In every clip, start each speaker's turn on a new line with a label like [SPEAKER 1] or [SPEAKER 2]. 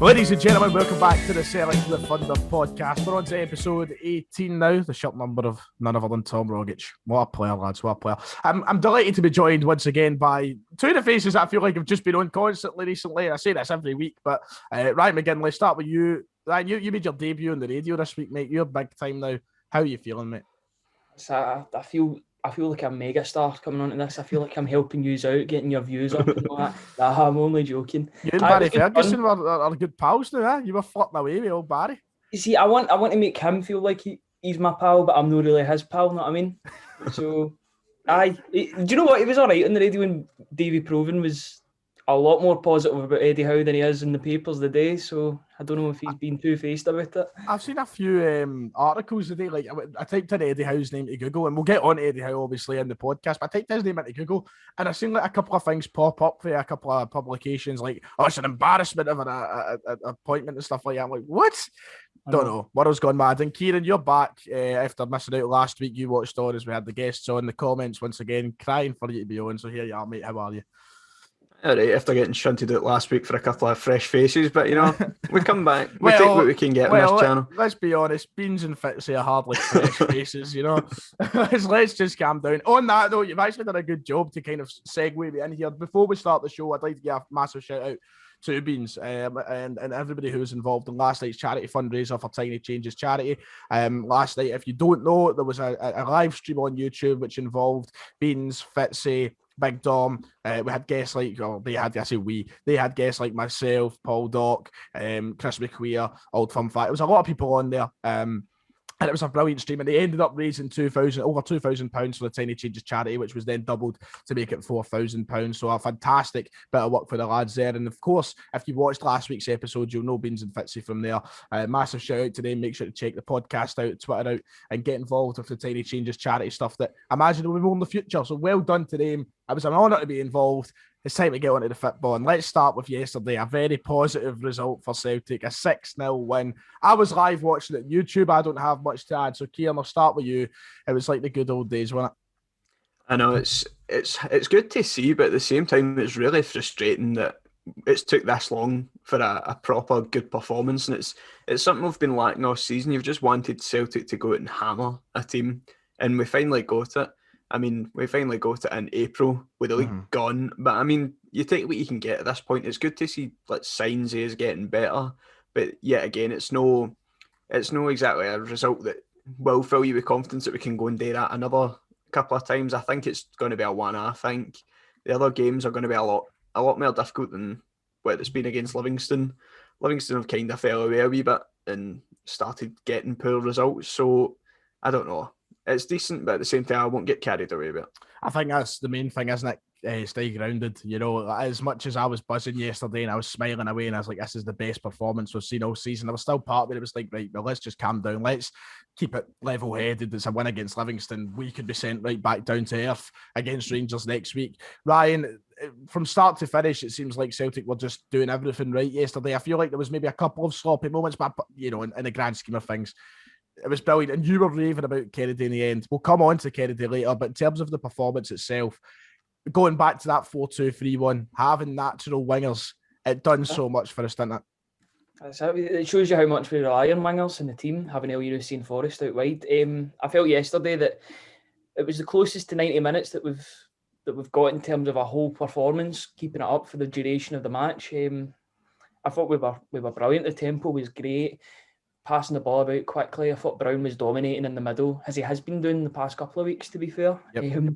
[SPEAKER 1] Ladies and gentlemen, welcome back to the Sellik the Thunder podcast. We're on to episode 18 now, the short number of none other than Tom Rogic. What a player, lads, what a player. I'm delighted to be joined once again by two of the faces that I feel like have just been on constantly recently. I say this every week, but Ryan McGinley, start with you. Ryan, you made your debut on the radio this week, mate. You're big time now. How are you feeling, mate?
[SPEAKER 2] So I feel like a mega star coming onto this. I feel like I'm helping you out, getting your views up and all that. Nah, I'm only joking.
[SPEAKER 1] You and Barry Ferguson are good pals now, eh? You were flirting away with old Barry.
[SPEAKER 2] You see, I want to make him feel like he's my pal, but I'm not really his pal, know what I mean? So, do you know what? He was all right on the radio when Davy Proven was a lot more positive about Eddie Howe than he is in the papers today, so I don't know if he's been two-faced about it.
[SPEAKER 1] I've seen a few articles today, like I typed in Eddie Howe's name to Google, and we'll get on to Eddie Howe obviously in the podcast, but I typed his name into Google, and I've seen like a couple of things pop up for a couple of publications, like, oh, it's an embarrassment of an appointment and stuff like that. I'm like, what? Don't know. World's gone mad. And Kieran, you're back after missing out last week. You watched on as we had the guests on. The comments, once again, crying for you to be on, so here you are, mate. How are you?
[SPEAKER 3] All right, after getting shunted out last week for a couple of fresh faces, but, you know, we come back. We take what we can get on this channel.
[SPEAKER 1] Let's be honest, Beans and Fitzy are hardly fresh faces, you know. Let's just calm down. On that, though, you've actually done a good job to kind of segue me in here. Before we start the show, I'd like to give a massive shout-out to Beans and everybody who was involved in last night's charity fundraiser for Tiny Changes charity. Last night, if you don't know, there was a live stream on YouTube which involved Beans, Fitzy, Big Dom. We had guests like, they had guests like myself, Paul Dock, Chris McQueer, Old Fun Fact. There was a lot of people on there. And it was a brilliant stream, and they ended up raising over £2,000 for the Tiny Changes charity, which was then doubled to make it £4,000. So a fantastic bit of work for the lads there. And of course, if you watched last week's episode, you'll know Beans and Fitzy from there. Massive shout out to them. Make sure to check the podcast out, Twitter out, and get involved with the Tiny Changes charity stuff that I imagine will be more in the future. So well done to them. It was an honour to be involved. It's time to get onto the football. And let's start with yesterday. A very positive result for Celtic, a 6-0 win. I was live watching it on YouTube. I don't have much to add. So, Kieran, I'll start with you. It was like the good old days, wasn't it?
[SPEAKER 3] I know, it's good to see, but at the same time, it's really frustrating that it's took this long for a proper good performance. And it's something we've been lacking all season. You've just wanted Celtic to go out and hammer a team. And we finally got it. I mean, we finally got it in April with the league gone. But, I mean, you take what you can get at this point. It's good to see signs is getting better. But, yet again, it's no exactly a result that will fill you with confidence that we can go and do that another couple of times. I think it's going to be a one. I think the other games are going to be a lot more difficult than what it's been against Livingston. Livingston have kind of fell away a wee bit and started getting poor results. So, I don't know. It's decent, but at the same time, I won't get carried away with it.
[SPEAKER 1] I think that's the main thing, isn't it? Stay grounded. You know, as much as I was buzzing yesterday and I was smiling away and I was like, this is the best performance we've seen all season, I was still part of it. It was like, right, well, let's just calm down. Let's keep it level-headed. It's a win against Livingston. We could be sent right back down to earth against Rangers next week. Ryan, from start to finish, it seems like Celtic were just doing everything right yesterday. I feel like there was maybe a couple of sloppy moments, but, you know, in the grand scheme of things, it was brilliant. And you were raving about Kennedy in the end. We'll come on to Kennedy later, but in terms of the performance itself, going back to that 4-2-3-1, having natural wingers, it done so much for us, didn't it?
[SPEAKER 2] It shows you how much we rely on wingers in the team, having El Yunusi and Forrest out wide. I felt yesterday that it was the closest to 90 minutes that we've got in terms of a whole performance, keeping it up for the duration of the match. I thought we were brilliant. The tempo was great. Passing the ball about quickly. I thought Brown was dominating in the middle, as he has been doing the past couple of weeks, to be fair. Yep.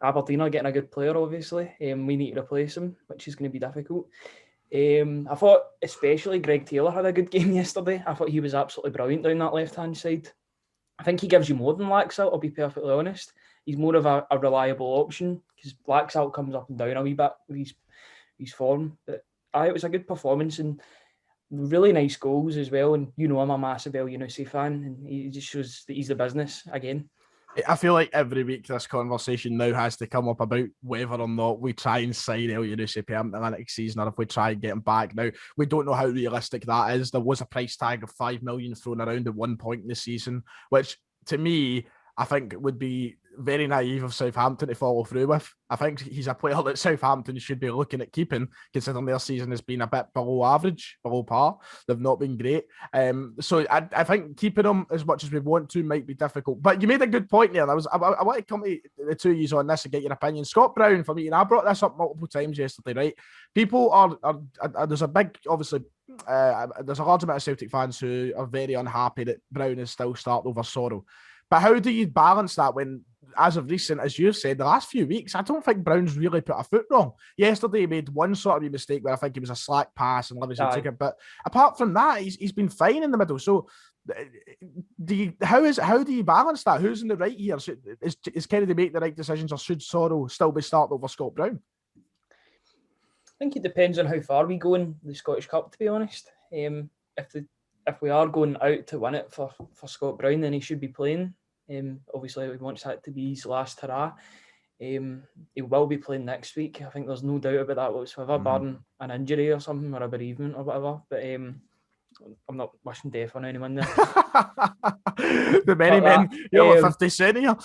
[SPEAKER 2] Aberdeen are getting a good player, obviously. We need to replace him, which is going to be difficult. I thought especially Greg Taylor had a good game yesterday. I thought he was absolutely brilliant down that left-hand side. I think he gives you more than Laxalt, I'll be perfectly honest. He's more of a reliable option, because Laxalt comes up and down a wee bit with his form. But it was a good performance, and really nice goals as well. And you know, I'm a massive El Yunusi fan, and he just shows that he's the business again.
[SPEAKER 1] I feel like every week this conversation now has to come up about whether or not we try and sign El Yunusi permanently next season, or if we try and get him back. Now, we don't know how realistic that is. There was a price tag of $5 million thrown around at one point in the season, which to me, I think would be very naive of Southampton to follow through with. I think he's a player that Southampton should be looking at keeping, considering their season has been a bit below average, below par. They've not been great. So I think keeping him as much as we want to might be difficult. But you made a good point there. I want to come to the two of you on this and get your opinion. Scott Brown, for me, and I brought this up multiple times yesterday, right? People are there's a big, obviously, there's a large amount of Celtic fans who are very unhappy that Brown is still starting over Sorrow. But how do you balance that when, as of recent, as you've said, the last few weeks, I don't think Brown's really put a foot wrong. Yesterday, he made one sort of mistake where I think it was a slack pass and Livingston took it. But apart from that, he's been fine in the middle. So how do you balance that? Who's in the right here? Is Kennedy make the right decisions, or should Sorrow still be starting over Scott Brown?
[SPEAKER 2] I think it depends on how far we go in the Scottish Cup, to be honest. If we are going out to win it for Scott Brown, then he should be playing. Obviously, he wants that to be his last hurrah. He will be playing next week. I think there's no doubt about that whatsoever, barring an injury or something, or a bereavement or whatever. But I'm not wishing death on anyone there.
[SPEAKER 1] The many men, you're 50 Cent here.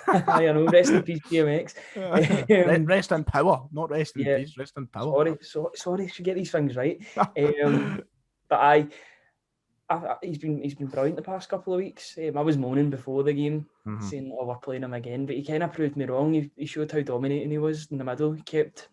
[SPEAKER 2] I know, rest in peace, DMX.
[SPEAKER 1] Rest in power, not rest in peace, rest in power.
[SPEAKER 2] Sorry, should get these things right. But he's been brilliant the past couple of weeks. I was moaning before the game, saying, "Oh, we're playing him again," but he kind of proved me wrong. He showed how dominating he was in the middle. He kept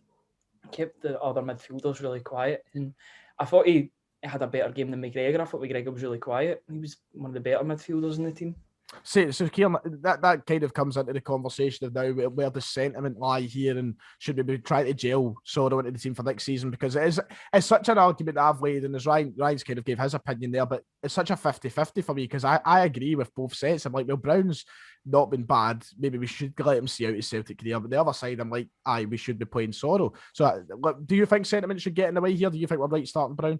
[SPEAKER 2] the other midfielders really quiet, and I thought he had a better game than McGregor. I thought McGregor was really quiet. He was one of the better midfielders in the team.
[SPEAKER 1] So Kieran, that kind of comes into the conversation of now where the sentiment lie here, and should we be trying to gel Sorrow into the team for next season? Because it's such an argument that I've laid, and as Ryan's kind of gave his opinion there, but it's such a 50-50 for me, because I agree with both sets. I'm like, well, Brown's not been bad. Maybe we should let him see out his Celtic career. But the other side, I'm like, we should be playing Sorrow. So do you think sentiment should get in the way here? Do you think we're right starting Brown?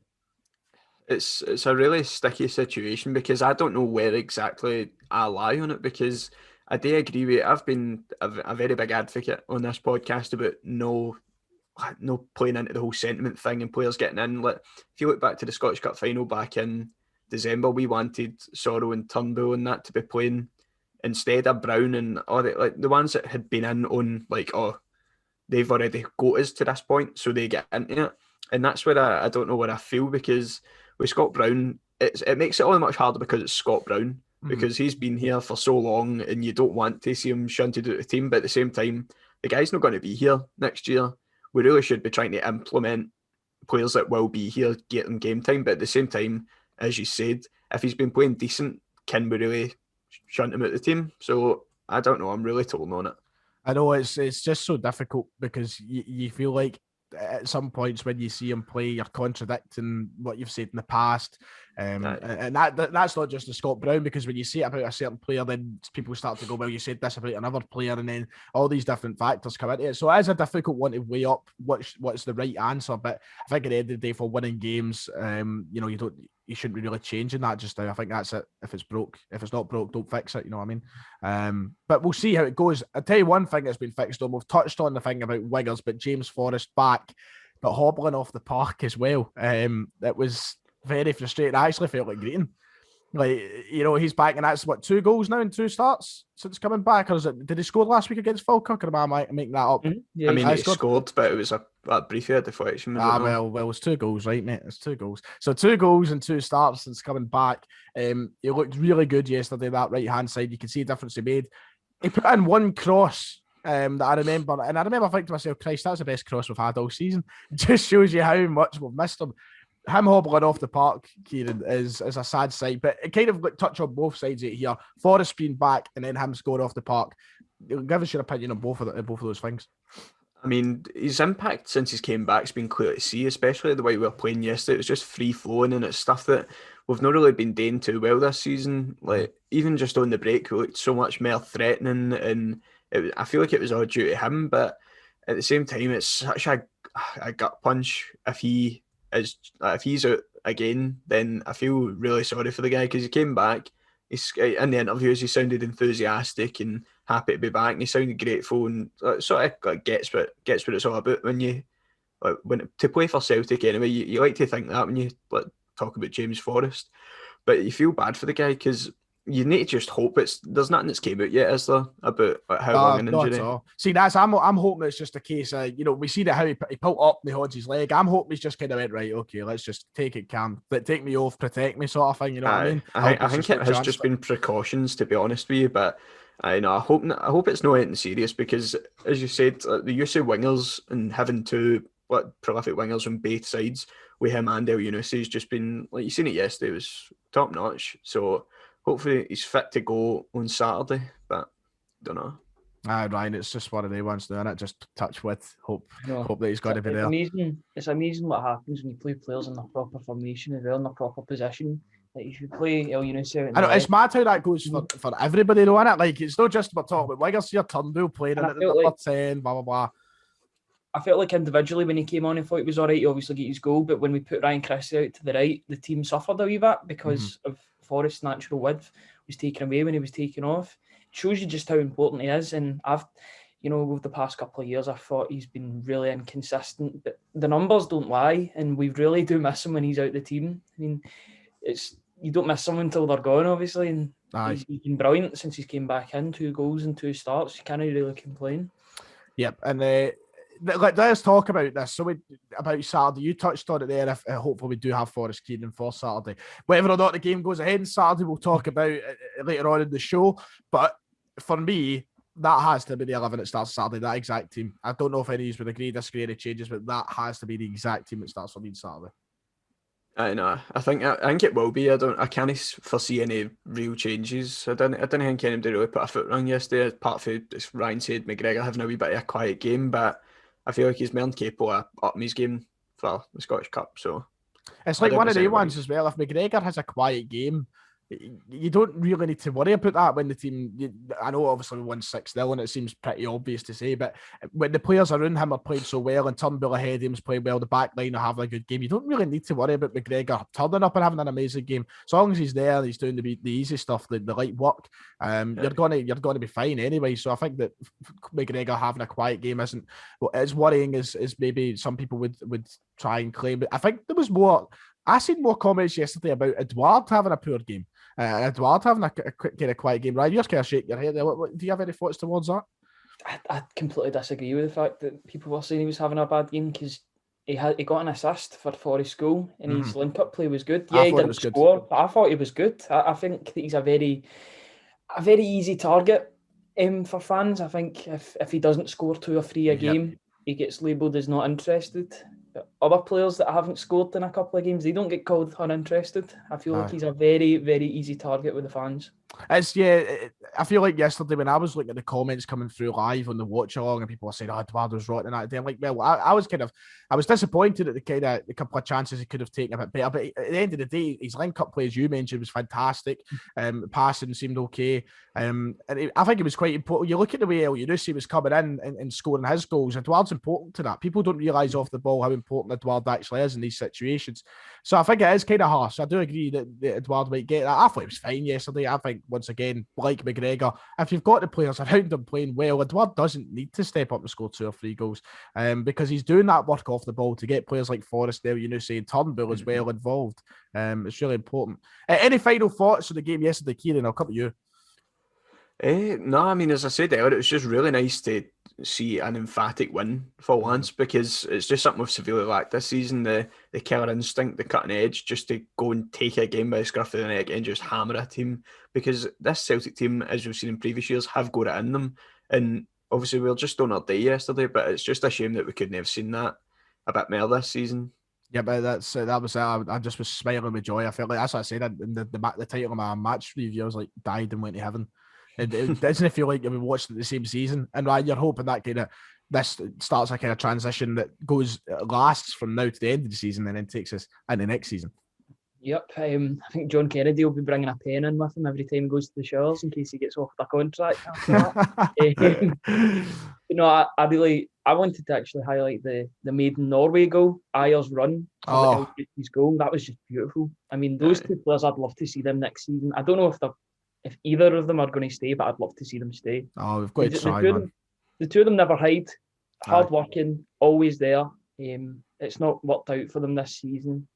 [SPEAKER 3] It's a really sticky situation, because I don't know where exactly I lie on it, because I do agree with it. I've been a very big advocate on this podcast about no playing into the whole sentiment thing and players getting in. Like, if you look back to the Scottish Cup final back in December, we wanted Sorrow and Turnbull and that to be playing instead of Brown, and all the ones that had been in on they've already got us to this point, so they get into it. And that's where I don't know where I feel, because with Scott Brown, it makes it all much harder because it's Scott Brown, because he's been here for so long and you don't want to see him shunted out of the team. But at the same time, the guy's not going to be here next year. We really should be trying to implement players that will be here, get them game time. But at the same time, as you said, if he's been playing decent, can we really shunt him out of the team? So I don't know. I'm really torn on it.
[SPEAKER 1] I know it's just so difficult, because you feel like at some points when you see him play, you're contradicting what you've said in the past. And that's not just the Scott Brown, because when you say it about a certain player, then people start to go, well, you said this about another player, and then all these different factors come into it. So it is a difficult one to weigh up what's the right answer. But I think at the end of the day, for winning games, you shouldn't be really changing that just now. I think that's it. If it's not broke, don't fix it. You know what I mean? But we'll see how it goes. I'll tell you one thing that's been fixed on. We've touched on the thing about wingers, but James Forrest back, but hobbling off the park as well. It was very frustrating. I actually felt like greeting. Like, he's back, and that's 2 goals now in 2 starts since coming back. Or did he score last week against Falkirk? Or am I making that up?
[SPEAKER 3] Yeah, I mean, he scored, but it was a brief deflection.
[SPEAKER 1] Well, it's 2 goals, right, mate? It's 2 goals. So 2 goals in 2 starts since coming back. He looked really good yesterday, that right-hand side. You can see the difference he made. He put in one cross that I remember, and I remember thinking to myself, Christ, that's the best cross we've had all season. It just shows you how much we've missed him. Him hobbling off the park, Kieran, is a sad sight, but it kind of touch on both sides of it here. Forrest being back and then him scoring off the park. Give us your opinion on both of those things.
[SPEAKER 3] I mean, his impact since he's came back has been clear to see, especially the way we were playing yesterday. It was just free flowing, and it's stuff that we've not really been doing too well this season. Like, even just on the break, we looked so much more threatening, and I feel like it was all due to him. But at the same time, it's such a gut punch if he's out again. Then I feel really sorry for the guy, because he came back. In the interviews, he sounded enthusiastic and happy to be back, and he sounded grateful, and sort of gets what it's all about when you to play for Celtic anyway. You like to think that when you talk about James Forrest, but you feel bad for the guy, because you need to just hope there's nothing that's came out yet, is there, about how long an
[SPEAKER 1] Not
[SPEAKER 3] injury?
[SPEAKER 1] at all. See, I'm hoping it's just a case of, we see that how he pulled up and he holds his leg. I'm hoping he's just kind of went, right, okay, let's just take it calm, but take me off, protect me, sort of thing. You know what I mean?
[SPEAKER 3] I think it has just been precautions, to be honest with you, but I hope it's not anything serious, because as you said, the use of wingers and having two prolific wingers on both sides with him and El Younoussi has just been, like you seen it yesterday, it was top notch. So hopefully he's fit to go on Saturday, but don't know.
[SPEAKER 1] Ryan, it's just one of the ones doing it. Just touch with hope that he's got to be there.
[SPEAKER 2] It's amazing what happens when you play players in the proper formation as well, in the proper position. Like, if you play El Younoussi,
[SPEAKER 1] I know it's mad how that goes for everybody though, isn't it? Like, it's not just about talking about wingers. Your Turnbull playing at the number 10, blah blah blah.
[SPEAKER 2] I felt like individually when he came on, I thought he was all right. He obviously got his goal, but when we put Ryan Christie out to the right, the team suffered a wee bit because of Forrest's natural width was taken away when he was taken off. It shows you just how important he is. And I've, over the past couple of years, I thought he's been really inconsistent, but the numbers don't lie, and we really do miss him when he's out the team. I mean, you don't miss them until they're gone, obviously, and he's been brilliant since he came back in. 2 goals and 2 starts. You can't really complain.
[SPEAKER 1] Yep, and let's talk about this. So about Saturday, you touched on it there. If hopefully we do have Forrest Keenan for Saturday. Whether or not the game goes ahead on Saturday, we'll talk about later on in the show. But for me, that has to be the 11 that starts Saturday, that exact team. I don't know if any of you would agree, disagree, any changes, but that has to be the exact team that starts for me on Saturday.
[SPEAKER 3] I know. I think it will be. I can't foresee any real changes. I didn't think anybody really put a foot wrong yesterday. Apart from, as Ryan said, McGregor having a wee bit of a quiet game, but I feel like he's more than capable of upping his game for the Scottish Cup. So
[SPEAKER 1] it's like one of the ones as well. If McGregor has a quiet game, you don't really need to worry about that when the team. I know obviously we won 6-0 and it seems pretty obvious to say, but when the players around him are playing so well and Turnbull ahead of him's playing well, the back line are having a good game, you don't really need to worry about McGregor turning up and having an amazing game. As long as he's there, he's doing the easy stuff, the light work. You're gonna be fine anyway. So I think that McGregor having a quiet game isn't as worrying as maybe some people would try and claim. But I think there was more. I seen more comments yesterday about Edouard having a poor game. Edouard having a kind of quiet game. Ryan, you're just kind of shaking your head there. Do you have any thoughts towards that?
[SPEAKER 2] I completely disagree with the fact that people were saying he was having a bad game, because he got an assist for Forrest's goal and his link-up play was good. Yeah, he didn't score, but I thought he was good. I think that he's a very easy target for fans. I think if he doesn't score 2 or 3 a game, he gets labelled as not interested. But other players that haven't scored in a couple of games, they don't get called uninterested. I feel like he's a very, very easy target with the fans.
[SPEAKER 1] I feel like yesterday when I was looking at the comments coming through live on the watch along and people were saying, Eduardo's rotten that day. I'm like, well, I was disappointed at the couple of chances he could have taken a bit better. But at the end of the day, his link-up play, as you mentioned, was fantastic. Passing seemed okay. And I think it was quite important. You look at the way El Younoussi was coming in and scoring his goals. Eduard's important to that. People don't realise off the ball how important Eduard actually is in these situations. So I think it is kind of harsh. I do agree that Eduard might get that. I thought he was fine yesterday. I think, once again, like McGregor, if you've got the players around him playing well, Eduard doesn't need to step up and score 2 or 3 goals because he's doing that work off the ball to get players like Forrest, there, and Turnbull as well involved. It's really important. Any final thoughts on the game yesterday, Kieran? I'll come to you.
[SPEAKER 3] No, I mean, as I said earlier, it was just really nice to see an emphatic win for once, because it's just something we've severely lacked this season, the killer instinct, the cutting edge, just to go and take a game by the scruff of the neck and just hammer a team, because this Celtic team, as we've seen in previous years, have got it in them, and obviously we were just on our day yesterday, but it's just a shame that we couldn't have seen that a bit more this season. Yeah, but that was I just was smiling with joy. I felt like, that's what I said in the title of my match review, I was like, died and went to heaven. It doesn't feel like we watched the same season, and you're hoping that kind of this starts a kind of transition that lasts from now to the end of the season, and then takes us into next season.
[SPEAKER 2] Yep, I think John Kennedy will be bringing a pen in with him every time he goes to the showers in case he gets offered a contract after that. I wanted to actually highlight the maiden Norway goal, Ayer's run, his goal. That was just beautiful. I mean, those 2 players, I'd love to see them next season. I don't know if either of them are going to stay, but I'd love to see them stay.
[SPEAKER 1] Oh, we've got to try, man.
[SPEAKER 2] The 2 of them never hide. Hard working, always there. It's not worked out for them this season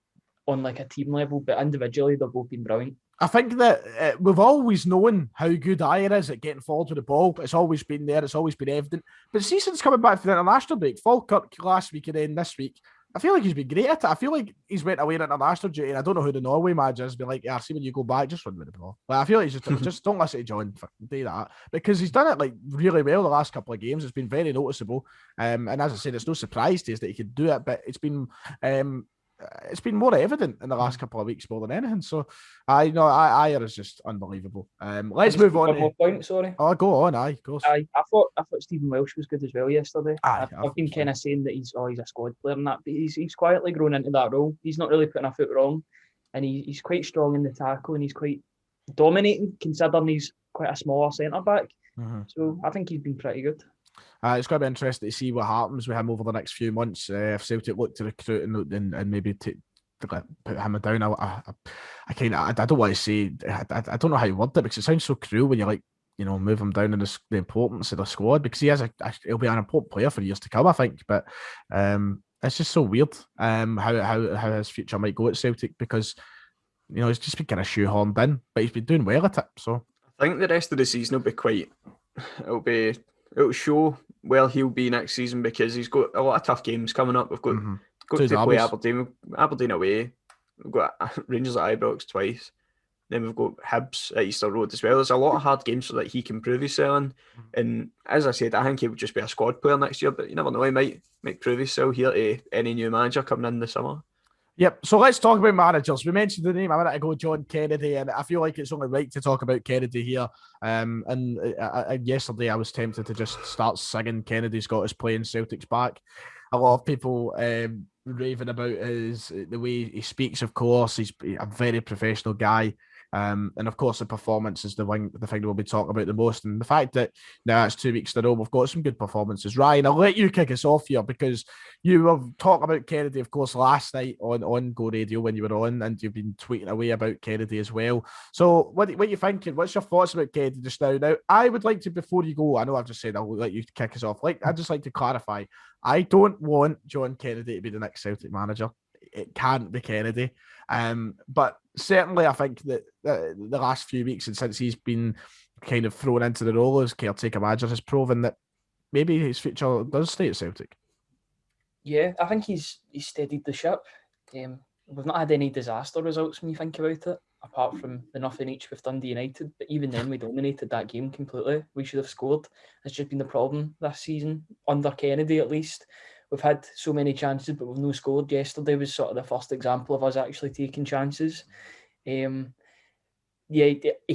[SPEAKER 2] on like a team level, but individually they've both been brilliant.
[SPEAKER 1] I think that we've always known how good Ayer is at getting forward with the ball. It's always been there. It's always been evident. But since coming back from the international break, Falkirk last week and then this week, I feel like he's been great at it. I feel like he's went away on international duty, and I don't know who the Norway manager has been like, yeah, see when you go back, just run with the ball. Like, I feel like he's just don't listen to John, do that. Because he's done it like really well the last couple of games. It's been very noticeable. And as I said, it's no surprise to us that he could do it, but it's been more evident in the last couple of weeks more than anything. So Ayer is just unbelievable. Let's move on.
[SPEAKER 2] One more point, sorry.
[SPEAKER 1] Oh, go on, of course.
[SPEAKER 2] I thought Stephen Welsh was good as well yesterday. I've been kind
[SPEAKER 1] of
[SPEAKER 2] of saying that he's a squad player and that, but he's quietly grown into that role. He's not really putting a foot wrong, and he's quite strong in the tackle, and he's quite dominating considering he's quite a smaller centre back. Mm-hmm. So I think he's been pretty good.
[SPEAKER 1] It's going to be interesting to see what happens with him over the next few months. If Celtic look to recruit and maybe put him down, I don't want to say, I don't know how you word it because it sounds so cruel when you like, move him down in the importance of the squad, because he'll be an important player for years to come, I think. But it's just so weird how his future might go at Celtic, because he's just been kind of shoehorned in, but he's been doing well at it. So
[SPEAKER 3] I think the rest of the season will be it'll show where he'll be next season, because he's got a lot of tough games coming up. We've got to play Aberdeen away. We've got Rangers at Ibrox twice. Then we've got Hibs at Easter Road as well. There's a lot of hard games so that he can prove himself in. And as I said, I think he would just be a squad player next year, but you never know, he might prove himself here to any new manager coming in this summer.
[SPEAKER 1] Yep, so let's talk about managers. We mentioned the name a minute ago, John Kennedy, and I feel like it's only right to talk about Kennedy here. And yesterday I was tempted to just start singing Kennedy's Got Us Playing Celtic's Back. A lot of people raving about the way he speaks, of course. He's a very professional guy. And of course, the performance is the thing we'll be talking about the most. And the fact that now it's 2 weeks in a row, we've got some good performances. Ryan, I'll let you kick us off here, because you were talking about Kennedy, of course, last night on Go Radio when you were on, and you've been tweeting away about Kennedy as well. So what are you thinking? What's your thoughts about Kennedy just now? Now, I would like to, before you go, I know I've just said I'll let you kick us off. I'd just like to clarify, I don't want John Kennedy to be the next Celtic manager. It can't be Kennedy. But certainly I think that the last few weeks, and since he's been kind of thrown into the role as caretaker manager, has proven that maybe his future does stay at Celtic.
[SPEAKER 2] Yeah, I think he's steadied the ship. We've not had any disaster results when you think about it, apart from the 0-0 each with Dundee United. But even then, we dominated that game completely. We should have scored. It's just been the problem this season, under Kennedy at least. We've had so many chances, but we've no scored. Yesterday was sort of the first example of us actually taking chances. He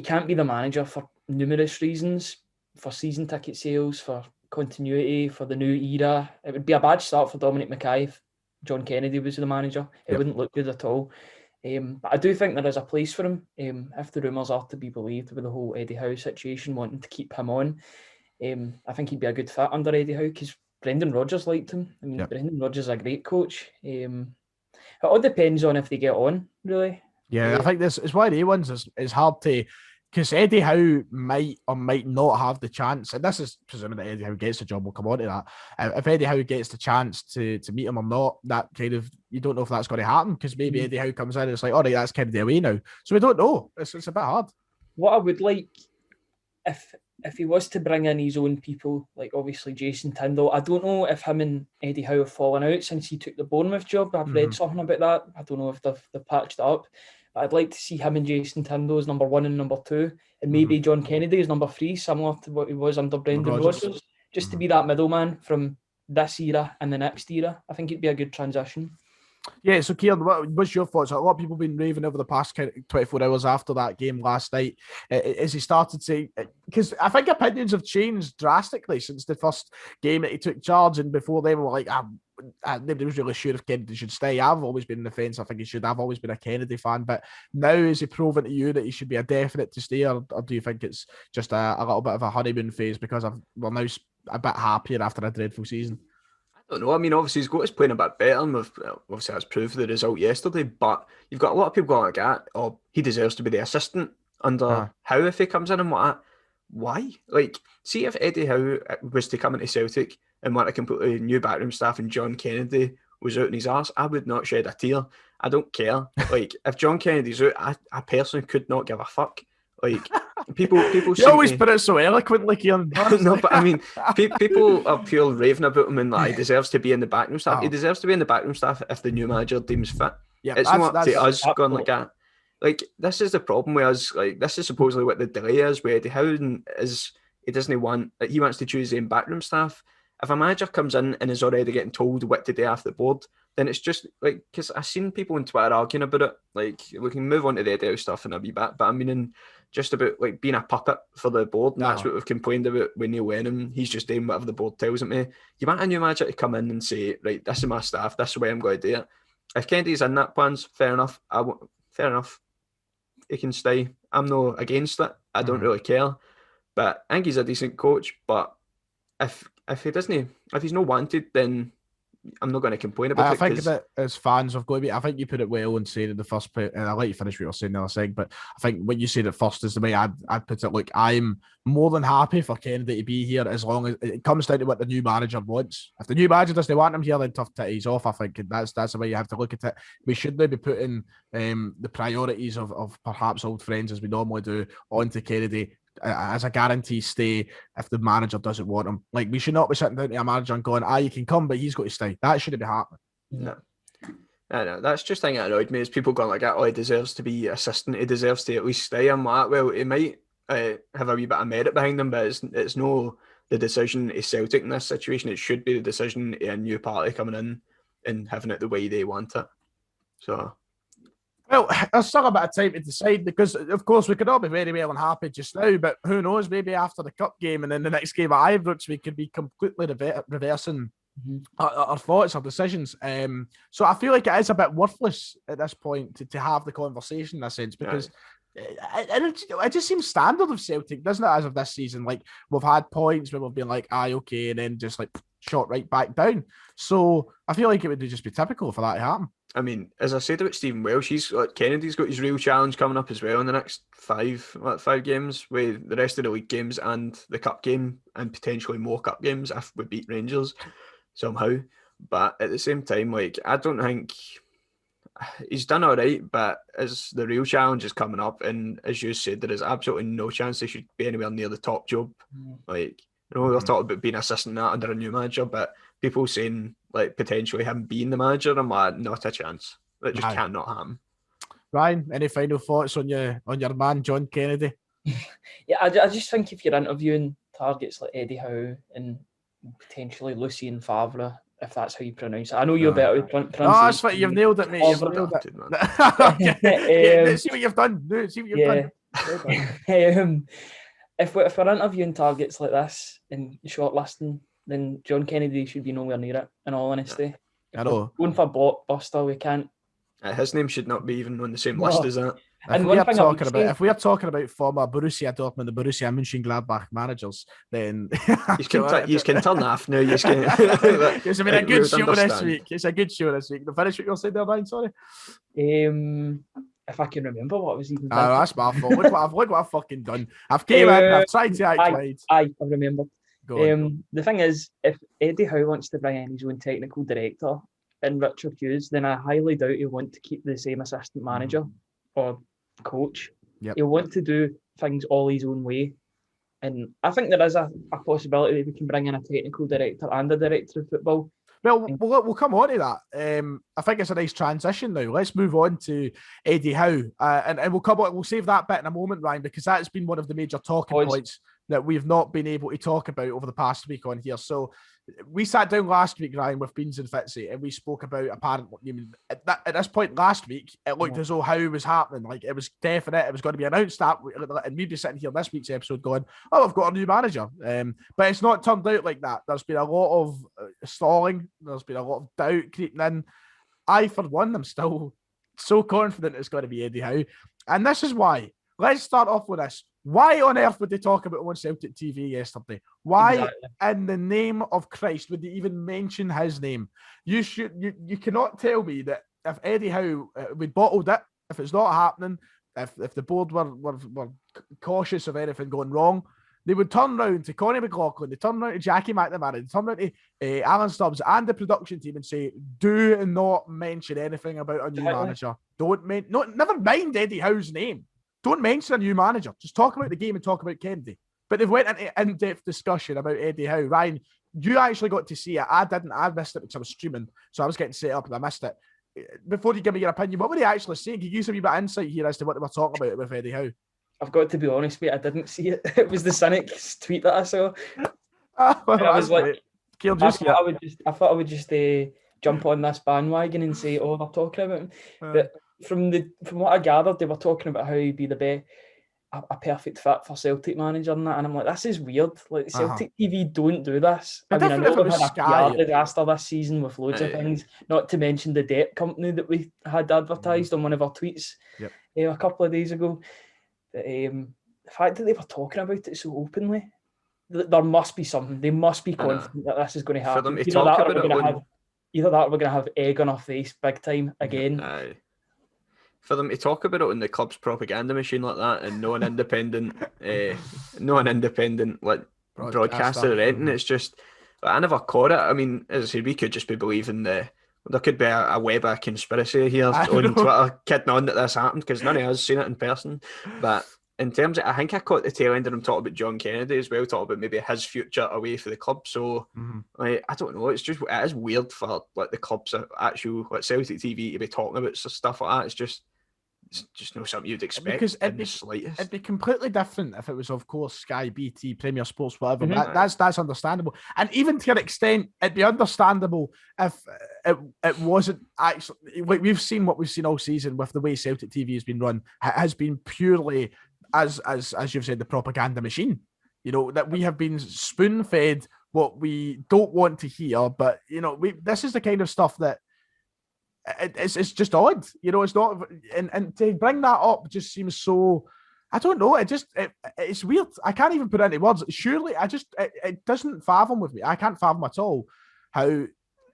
[SPEAKER 2] can't be the manager for numerous reasons, for season ticket sales, for continuity, for the new era. It would be a bad start for Dominic Mackay if John Kennedy was the manager. It wouldn't look good at all. But I do think there is a place for him, if the rumours are to be believed, with the whole Eddie Howe situation, wanting to keep him on. I think he'd be a good fit under Eddie Howe, because Brendan Rodgers liked him. I mean, Brendan Rodgers is a great coach. It all depends on if they get on, really.
[SPEAKER 1] Yeah, I think this is one of the ones is hard to, because Eddie Howe might or might not have the chance, and this is presuming that Eddie Howe gets the job. We'll come on to that. If Eddie Howe gets the chance to meet him or not, that kind of, you don't know if that's going to happen, because maybe Eddie Howe comes in and it's like, all right, that's Kennedy away now. So we don't know. It's a bit hard.
[SPEAKER 2] What I would like, if he was to bring in his own people, like obviously Jason Tindall, I don't know if him and Eddie Howe have fallen out since he took the Bournemouth job. I've read something about that. I don't know if they've patched it up. But I'd like to see him and Jason Tindall as number 1 and number 2, and maybe John Kennedy as number 3, similar to what he was under Brendan Rodgers, just to be that middleman from this era and the next era. I think it'd be a good transition.
[SPEAKER 1] Yeah, so Kieran, what's your thoughts? A lot of people have been raving over the past 24 hours after that game last night. As he started to, because I think opinions have changed drastically since the first game that he took charge, and before they were like, nobody was really sure if Kennedy should stay. I've always been in the fence. I think he should. I've always been a Kennedy fan, but now is he proven to you that he should be a definite to stay, or do you think it's just a little bit of a honeymoon phase because we're now a bit happier after a dreadful season?
[SPEAKER 3] I don't know. I mean, obviously he's got us playing a bit better, and obviously that's proof of the result yesterday. But you've got a lot of people going like that. Oh, he deserves to be the assistant under Howe if he comes in and what? Why? Like, see if Eddie Howe was to come into Celtic and want a completely new backroom staff, and John Kennedy was out in his arse, I would not shed a tear. I don't care. Like, if John Kennedy's out, I personally could not give a fuck. Like, people
[SPEAKER 1] You
[SPEAKER 3] seem
[SPEAKER 1] always
[SPEAKER 3] to...
[SPEAKER 1] put it so eloquently, Kieran.
[SPEAKER 3] No, but I mean, people are pure raving about him and like he deserves to be in the backroom staff. He
[SPEAKER 1] Oh.
[SPEAKER 3] deserves to be in the backroom staff if the new manager deems fit.
[SPEAKER 1] Yeah,
[SPEAKER 3] It's not up to us going like that. Like, this is the problem with us. Like, this is supposedly what the delay is with Eddie Howe is he doesn't want, like, he wants to choose his own backroom staff. If a manager comes in and is already getting told what to do off the board, then it's just like, because I've seen people on Twitter arguing about it. Like, we can move on to the Eddie Howe stuff in a wee bit, but I mean, just about like being a puppet for the board, and that's what we've complained about with Neil Wenham. He's just doing whatever the board tells him to. You want a new manager to come in and say, right, this is my staff, this is the way I'm going to do it. If Kennedy's in that plans, fair enough. Fair enough. He can stay. I'm not against it. I don't really care. But I think he's a decent coach. But if he's not wanted, then I'm not going to complain about it.
[SPEAKER 1] I think that as fans of Goiby, I think you put it well in saying in the first part, and I'll let you finish what you're saying the other thing, but I think when you said it first is the way I'd put it. Look, I'm more than happy for Kennedy to be here as long as it comes down to what the new manager wants. If the new manager doesn't want him here, then tough titties off. I think that's the way you have to look at it. We shouldn't be putting the priorities of perhaps old friends as we normally do onto Kennedy as a guarantee stay if the manager doesn't want him. Like, we should not be sitting down to a manager and going, you can come, but he's got to stay. That shouldn't be happening.
[SPEAKER 3] No. I know. That's just the thing that annoyed me is people going like, he deserves to be assistant. He deserves to at least stay. I'm like, well, he might have a wee bit of merit behind him, but it's no the decision is Celtic in this situation. It should be the decision of a new party coming in and having it the way they want it. So...
[SPEAKER 1] Well, there's still a bit of time to decide because, of course, we could all be very well and happy just now, but who knows, maybe after the cup game and then the next game at Ibrox, we could be completely reversing our thoughts, our decisions. So I feel like it is a bit worthless at this point to have the conversation in a sense because it just seems standard of Celtic, doesn't it, as of this season? Like, we've had points where we've been like, okay, and then just like shot right back down. So I feel like it would just be typical for that to happen.
[SPEAKER 3] I mean, as I said about Stephen Welsh, Kennedy's got his real challenge coming up as well in the next five games, with the rest of the league games and the cup game, and potentially more cup games if we beat Rangers somehow. But at the same time, like, I don't think he's done all right, but as the real challenge is coming up, and as you said, there is absolutely no chance they should be anywhere near the top job. Like, we're talking about being assistant that under a new manager, but people saying like potentially him being the manager, I'm like, not a chance. That just cannot happen. Ryan,
[SPEAKER 1] any final thoughts on your man John Kennedy?
[SPEAKER 2] Yeah, I just think if you're interviewing targets like Eddie Howe and potentially Lucien Favre, if that's how you pronounce it, I know you're better with pronunciation.
[SPEAKER 1] Oh, that's what you've nailed it, mate. You've nailed it. See what you've done. See what you've
[SPEAKER 2] done. If we're interviewing targets like this and shortlisting, then John Kennedy should be nowhere near it, in all honesty.
[SPEAKER 1] I know.
[SPEAKER 2] Going for blockbuster, we can't.
[SPEAKER 3] His name should not be even on the same list as that.
[SPEAKER 1] If we are talking about former Borussia Dortmund and Borussia Mönchengladbach managers, then
[SPEAKER 3] you can turn off now. It's been
[SPEAKER 1] a good show this week. It's a good show this week. The finish what you're saying there, Ryan, sorry.
[SPEAKER 2] If I can remember what I was even
[SPEAKER 1] done. That's my fault. Look what I've fucking done. I've came in, I've tried to act right.
[SPEAKER 2] I remember. The thing is, if Eddie Howe wants to bring in his own technical director in Richard Hughes, then I highly doubt he'll want to keep the same assistant manager or coach. He'll want to do things all his own way. And I think there is a possibility that we can bring in a technical director and a director of football.
[SPEAKER 1] Well, we'll come on to that. I think it's a nice transition now. Let's move on to Eddie Howe. And we'll save that bit in a moment, Ryan, because that's been one of the major talking points that we've not been able to talk about over the past week on here. So we sat down last week, Ryan, with Beans and Fitzy, and we spoke about at this point last week, it looked as though Howe was happening. Like, it was definite. It was going to be announced that, and we'd be sitting here this week's episode going, I've got a new manager. But it's not turned out like that. There's been a lot of stalling. There's been a lot of doubt creeping in. I, for one, am still so confident it's going to be Eddie Howe. And this is why. Let's start off with this. Why on earth would they talk about it on Celtic TV yesterday? Why in the name of Christ would they even mention his name? You cannot tell me that if Eddie Howe, we bottled it, if it's not happening, if the board were cautious of anything going wrong, they would turn round to Connie McLaughlin, they turn round to Jackie McNamara, they turn round to Alan Stubbs and the production team and say, do not mention anything about a new manager. Never mind Eddie Howe's name. Don't mention a new manager. Just talk about the game and talk about Kennedy. But they've went into in-depth discussion about Eddie Howe. Ryan, you actually got to see it. I didn't. I missed it because I was streaming, so I was getting set up and I missed it. Before you give me your opinion, what were they actually saying? Can you give us a wee bit of insight here as to what they were talking about with Eddie Howe?
[SPEAKER 2] I've got to be honest, mate. I didn't see it. It was the Cynic's tweet that I saw.
[SPEAKER 1] Well,
[SPEAKER 2] I was like, I thought I would just jump on this bandwagon and say, "Oh, they're talking about him." But from what I gathered, they were talking about how he'd be a perfect fit for Celtic manager and that, and I'm like, this is weird. Like Celtic TV don't do this. I mean, I know they've had a PR disaster this season with loads of things, not to mention the debt company that we had advertised on one of our tweets a couple of days ago. But, the fact that they were talking about it so openly, there must be something. They must be confident that this is going to happen.
[SPEAKER 3] For them to talk about it,
[SPEAKER 2] either that or we're going to have egg on our face big time again.
[SPEAKER 3] For them to talk about it on the club's propaganda machine like that and no an independent like broadcaster or anything, it's just, I never caught it. I mean, as I said, we could just be believing there could be a Weber conspiracy here on Twitter kidding on that this happened, because none of us seen it in person. But in terms of, I think I caught the tail end of him talking about John Kennedy as well, talking about maybe his future away for the club. So like, I don't know, it is weird for like the club's actual like Celtic TV to be talking about stuff like that. It's just not something you'd expect.
[SPEAKER 1] Because it'd be completely different if it was, of course, Sky, BT, Premier Sports, whatever. That's understandable. And even to an extent, it'd be understandable if it wasn't actually. Like we've seen what we've seen all season with the way Celtic TV has been run. It has been purely, as you've said, the propaganda machine. You know, that we have been spoon-fed what we don't want to hear. But you know, this is the kind of stuff that. It's just odd, you know. It's not, and to bring that up just seems so. I don't know. It's weird. I can't even put it into words. Surely, it doesn't fathom with me. I can't fathom at all how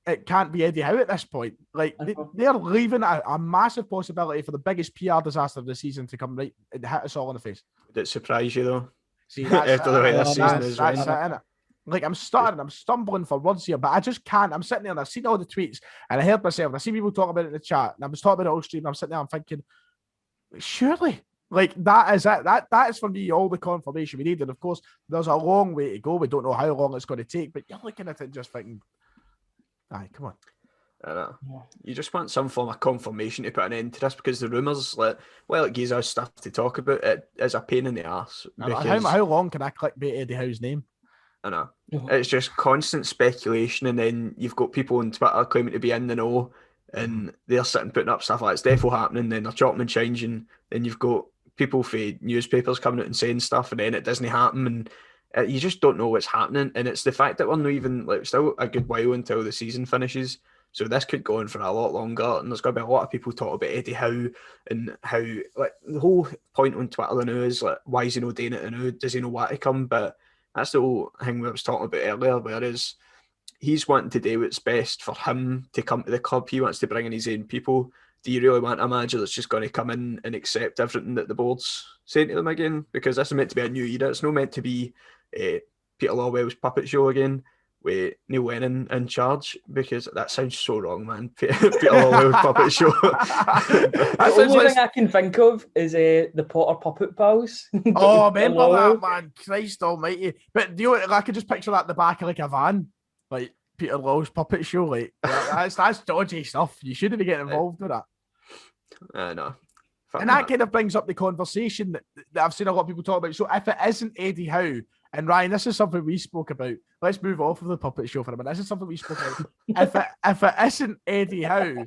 [SPEAKER 1] it can't be Eddie Howe at this point. Like they're leaving a massive possibility for the biggest PR disaster of the season to come right and hit us all in the face.
[SPEAKER 3] Did it surprise you though?
[SPEAKER 1] See, after
[SPEAKER 3] the way this season is
[SPEAKER 1] running. That's it. Like I'm stumbling for words here, but I just can't. I'm sitting there and I've seen all the tweets and I heard myself and I see people talking about it in the chat and I was talking about it all stream and I'm sitting there and I'm thinking, surely, like that is it. That is for me all the confirmation we need. And of course, there's a long way to go. We don't know how long it's going to take, but you're looking at it and just thinking, aye, come on.
[SPEAKER 3] I know. You just want some form of confirmation to put an end to this, because the rumours, like, well, it gives us stuff to talk about. It is a pain in the arse.
[SPEAKER 1] How long can I clickbait Eddie Howe's name?
[SPEAKER 3] I know. It's just constant speculation, and then you've got people on Twitter claiming to be in the know, and they're sitting putting up stuff like it's definitely happening, then they're chopping and changing. Then you've got people for newspapers coming out and saying stuff, and then it doesn't happen, and you just don't know what's happening. And it's the fact that we're not even, like, still a good while until the season finishes, so this could go on for a lot longer, and there's going to be a lot of people talking about Eddie Howe and how, like, the whole point on Twitter now is, like, why is he not doing it now? Does he know what to come? But that's the whole thing we was talking about earlier, whereas he's wanting to do what's best for him to come to the club. He wants to bring in his own people. Do you really want a manager that's just going to come in and accept everything that the board's saying to them again? Because this is meant to be a new era. It's not meant to be Peter Lawwell's puppet show again with Neil Lennon in charge, because that sounds so wrong, man. Peter Lawwell's puppet show.
[SPEAKER 2] The only thing I can think of is the Potter Puppet Pals.
[SPEAKER 1] Oh, remember that, man? Christ almighty. But do you know, I could just picture that in the back of like a van, like Peter Lawwell's puppet show. Like that's dodgy stuff. You shouldn't be getting involved with that.
[SPEAKER 3] I know.
[SPEAKER 1] And that kind of brings up the conversation that I've seen a lot of people talk about. So if it isn't Eddie Howe, and Ryan, this is something we spoke about. Let's move off of the puppet show for a minute. This is something we spoke about. if it isn't Eddie Howe,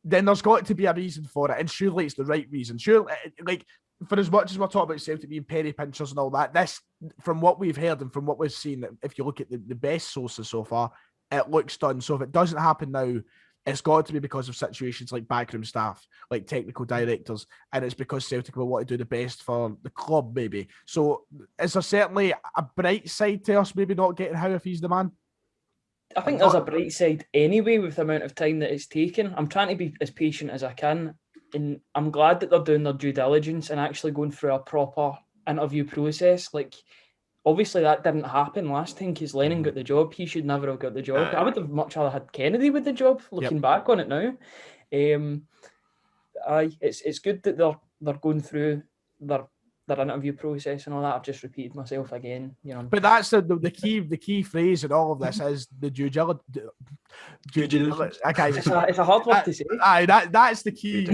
[SPEAKER 1] then there's got to be a reason for it, and surely it's the right reason. Surely, like, for as much as we're talking about Celtic being penny pinchers and all that, this, from what we've heard and from what we've seen, if you look at the best sources so far, it looks done. So if it doesn't happen now, it's got to be because of situations like backroom staff, like technical directors, and it's because Celtic will want to do the best for the club, maybe. So is there certainly a bright side to us maybe not getting Howe if he's the man?
[SPEAKER 2] I think there's a bright side anyway with the amount of time that it's taken. I'm trying to be as patient as I can, and I'm glad that they're doing their due diligence and actually going through a proper interview process. Like, obviously that didn't happen last time because Lennon got the job. He should never have got the job. I would have much rather had Kennedy with the job. Looking back on it now, it's good that they're going through their interview process and all that. I've just repeated myself again, you know.
[SPEAKER 1] But that's the key phrase in all of this is the due diligence. Okay,
[SPEAKER 2] it's a hard word to say.
[SPEAKER 1] That's the key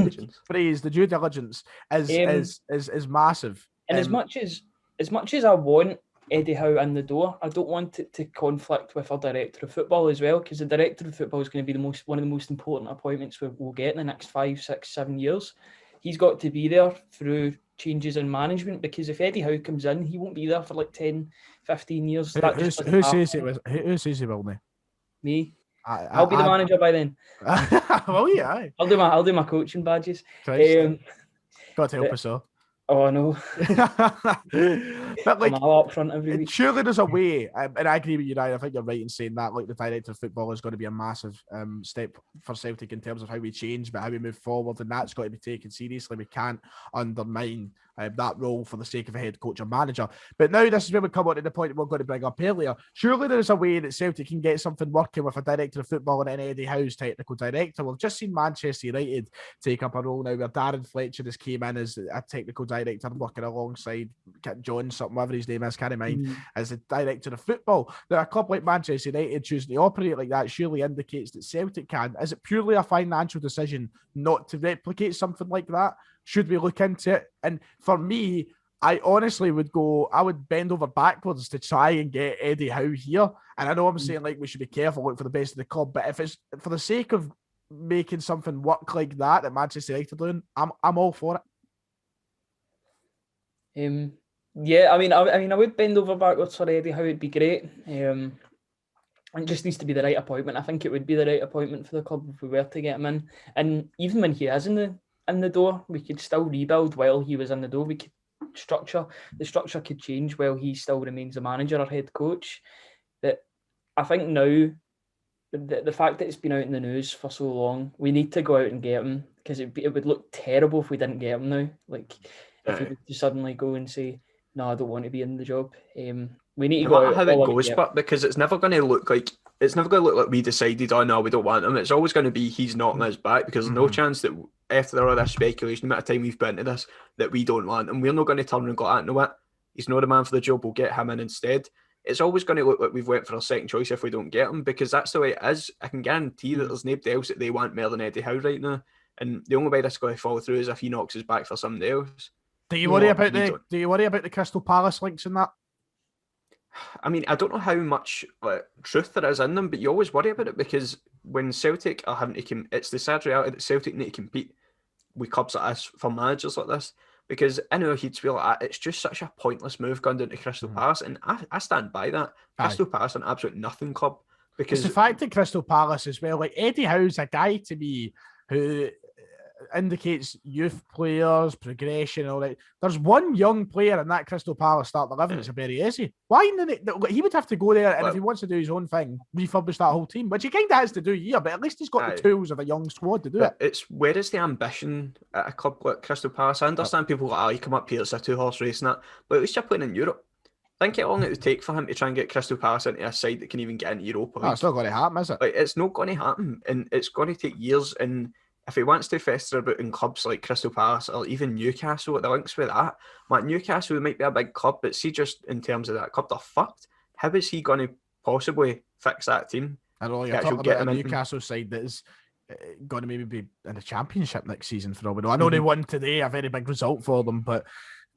[SPEAKER 1] phrase. The due diligence is massive.
[SPEAKER 2] And as much as I want Eddie Howe in the door, I don't want it to conflict with our director of football as well, because the director of football is going to be one of the most important appointments we'll get in the next 5, 6, 7 years. He's got to be there through changes in management, because if Eddie Howe comes in, he won't be there for like 10, 15 years.
[SPEAKER 1] Who says he will be?
[SPEAKER 2] Me. I'll be the manager by then.
[SPEAKER 1] Well, yeah.
[SPEAKER 2] I'll do my coaching badges.
[SPEAKER 1] Got to help us all.
[SPEAKER 2] Oh no!
[SPEAKER 1] But like,
[SPEAKER 2] I'm all up front every week.
[SPEAKER 1] Surely there's a way, and I agree with you, Ryan. I think you're right in saying that. Like, the director of football is going to be a massive step for Celtic in terms of how we change, but how we move forward, and that's got to be taken seriously. We can't undermine that role for the sake of a head coach or manager. But now this is where we come on to the point that we're going to bring up earlier. Surely there's a way that Celtic can get something working with a director of football and an Eddie Howe's technical director. We've just seen Manchester United take up a role now where Darren Fletcher has came in as a technical director working alongside John something, whatever his name is, can't mind, as the director of football. Now, a club like Manchester United choosing to operate like that surely indicates that Celtic can. Is it purely a financial decision not to replicate something like that? Should we look into it? And for me, I honestly would bend over backwards to try and get Eddie Howe here. And I know I'm saying like we should be careful, look for the best of the club, but if it's for the sake of making something work like that Manchester United are doing, I'm all for
[SPEAKER 2] it. Yeah, I mean, I would bend over backwards for Eddie Howe. It'd be great. It just needs to be the right appointment. I think it would be the right appointment for the club if we were to get him in. And even when he is in the door, we could still rebuild while he was in the door. We could the structure could change while he still remains a manager or head coach. That I think now, the fact that it's been out in the news for so long, we need to go out and get him, because it would look terrible if we didn't get him now. Like, if we could suddenly go and say, no, I don't want to be in the job. We need to go out.
[SPEAKER 3] How it goes, but because it's never going to look like we decided, oh no, we don't want him. It's always going to be he's knocking us back, because there's no chance that after all this speculation, the amount of time we've been into this, that we don't want him. We're not going to turn and go, no, what? He's not the man for the job. We'll get him in instead. It's always going to look like we've went for a second choice if we don't get him, because that's the way it is. I can guarantee that there's nobody else that they want more than Eddie Howe right now, and the only way that's going to fall through is if he knocks us back for somebody else.
[SPEAKER 1] Do you worry about the Crystal Palace links in that?
[SPEAKER 3] I mean, I don't know how much truth there is in them, but you always worry about it, because when Celtic are having to it's the sad reality that Celtic need to compete with clubs like this for managers like this, because in our heads feel like it's just such a pointless move going down to Crystal Palace, and I stand by that. Crystal Palace are an absolute nothing club, because
[SPEAKER 1] it's the fact that Crystal Palace as well, like Eddie Howe's a guy to me who indicates youth players, progression, all that. There's one young player in that Crystal Palace start 11, it's a Berriesi. Why didn't he would have to go there, and if he wants to do his own thing, refurbish that whole team, which he kind of has to do here, but at least he's got the tools of a young squad to do it.
[SPEAKER 3] It's where is the ambition at a club like Crystal Palace? I understand people like, you come up here, it's a 2-horse race and that, but at least you're playing in Europe. Think how long it would take for him to try and get Crystal Palace into a side that can even get into Europa League.
[SPEAKER 1] It's not going to happen, is it?
[SPEAKER 3] Like, it's not going to happen, and it's going to take years. And if he wants to fester about in clubs like Crystal Palace or even Newcastle, the links with that, Newcastle might be a big club, but see, just in terms of that club, they're fucked. How is he going to possibly fix that team?
[SPEAKER 1] I know you're talking about a Newcastle side that is going to maybe be in the Championship next season for all we know. I know they won today, a very big result for them, but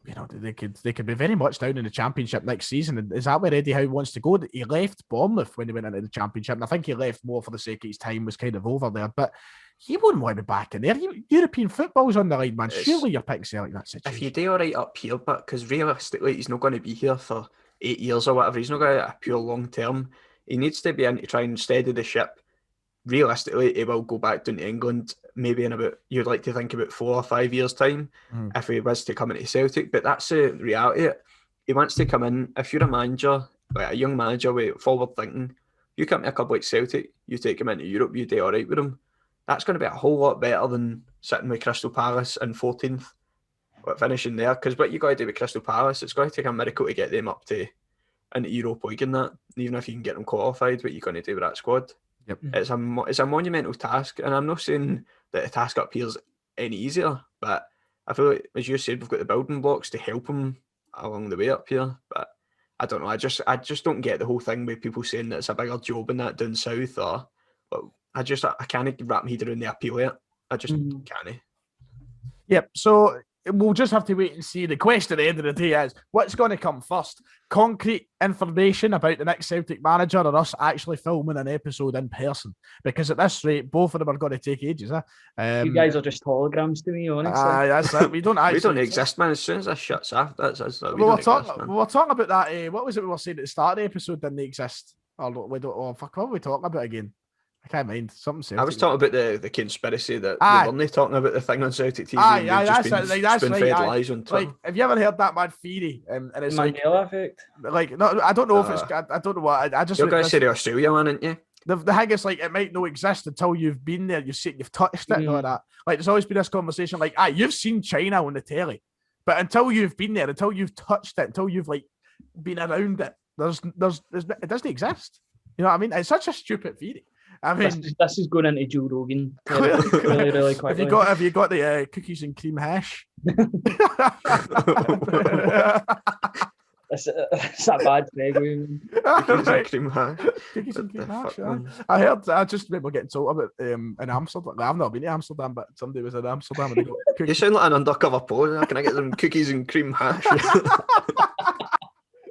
[SPEAKER 1] you know they could be very much down in the Championship next season. And is that where Eddie Howe wants to go? He left Bournemouth when he went into the Championship, and I think he left more for the sake of his time was kind of over there, but he wouldn't want to be back in there. European football's on the line, man. Surely you're picking Celtic in that situation.
[SPEAKER 3] If you do all right up here, but because realistically he's not going to be here for 8 years or whatever, he's not going to get a pure long term. He needs to be in to try and steady the ship. Realistically, he will go back down to England maybe in about, you'd like to think about 4 or 5 years' time if he was to come into Celtic. But that's the reality. He wants to come in. If you're a manager, like a young manager with forward thinking, you come to a club like Celtic, you take him into Europe, you do all right with him. That's going to be a whole lot better than sitting with Crystal Palace in 14th finishing there, because what you got to do with Crystal Palace, it's going to take a miracle to get them up to into Europa League and that. Even if you can get them qualified, what you're going to do with that squad?
[SPEAKER 1] Yep.
[SPEAKER 3] It's a monumental task, and I'm not saying that the task up here is any easier, but I feel like, as you said, we've got the building blocks to help them along the way up here. But I don't know. I just don't get the whole thing with people saying that it's a bigger job than that down south, or but I can't wrap my head around the appeal of it. I just can't.
[SPEAKER 1] Yep. So we'll just have to wait and see. The question at the end of the day is, what's going to come first? Concrete information about the next Celtic manager, or us actually filming an episode in person? Because at this rate, both of them are going to take ages.
[SPEAKER 2] You guys are just holograms to me, honestly.
[SPEAKER 1] That's it. We don't actually.
[SPEAKER 3] We don't exist, man. As soon as that shuts off, that's
[SPEAKER 1] we were talking about that. What was it we were saying at the start of the episode? Didn't exist? Or we don't. Oh fuck! What were we talking about again? I can't mind. Something Celtic.
[SPEAKER 3] I was talking about the conspiracy that they weren't talking about the thing on Celtic TV.
[SPEAKER 1] That's right.
[SPEAKER 3] Lies on Twitter.
[SPEAKER 1] Like, have you ever heard that mad theory? And it's
[SPEAKER 2] Mandela effect.
[SPEAKER 1] Like, no, I don't know if it's. I don't know what. I just.
[SPEAKER 3] You're going to say the Australia one, aren't you?
[SPEAKER 1] The thing is, like, it might not exist until you've been there. You've touched it and all that. Like, there's always been this conversation, like, you've seen China on the telly, but until you've been there, until you've touched it, until you've like been around it, it doesn't exist. You know what I mean? It's such a stupid theory. I mean,
[SPEAKER 2] this is going into Joe Rogan really, really quickly.
[SPEAKER 1] Have you got the cookies and cream hash?
[SPEAKER 2] That's a bad segue.
[SPEAKER 3] Cookies and cream hash.
[SPEAKER 1] Cookies and cream hash. I just remember getting told about in Amsterdam. I've not been to Amsterdam, but somebody was in Amsterdam and they got cookies.
[SPEAKER 3] You sound like an undercover poser. Can I get some cookies and cream hash?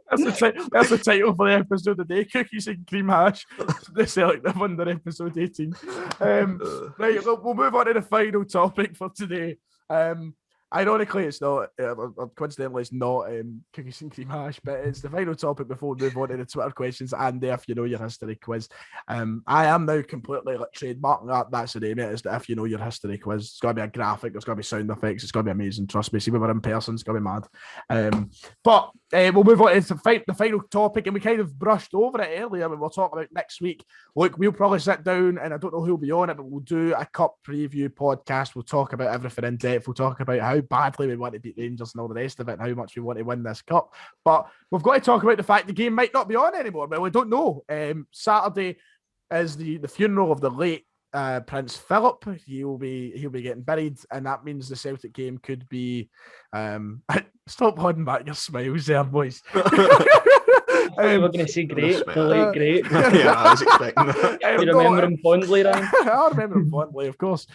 [SPEAKER 1] That's the title for the episode today. Cookies and cream hash. The Celtic have won their episode 18. Right, we'll move on to the final topic for today. Ironically, it's not, coincidentally, it's not cookies and cream hash, but it's the final topic before we move on to the Twitter questions and the If You Know Your History quiz. I am now completely trademarking that. That's the name. It is the If You Know Your History quiz. It's got to be a graphic. There's got to be sound effects. It's got to be amazing. Trust me. See, we were in person. It's got to be mad. But we'll move on to the final topic, and we kind of brushed over it earlier when we'll talk about next week. Look, we'll probably sit down, and I don't know who'll be on it, but we'll do a cup preview podcast. We'll talk about everything in depth. We'll talk about how badly we want to beat Rangers and all the rest of it, and how much we want to win this cup. But we've got to talk about the fact the game might not be on anymore. But we don't know. Saturday is the funeral of the late Prince Philip. He'll be getting buried, and that means the Celtic game could be. Stop holding back your smiles there, boys.
[SPEAKER 2] We're going to say great, the late great.
[SPEAKER 3] Yeah, I was expecting that.
[SPEAKER 2] You remember him fondly, Ryan?
[SPEAKER 1] I remember him fondly, of course.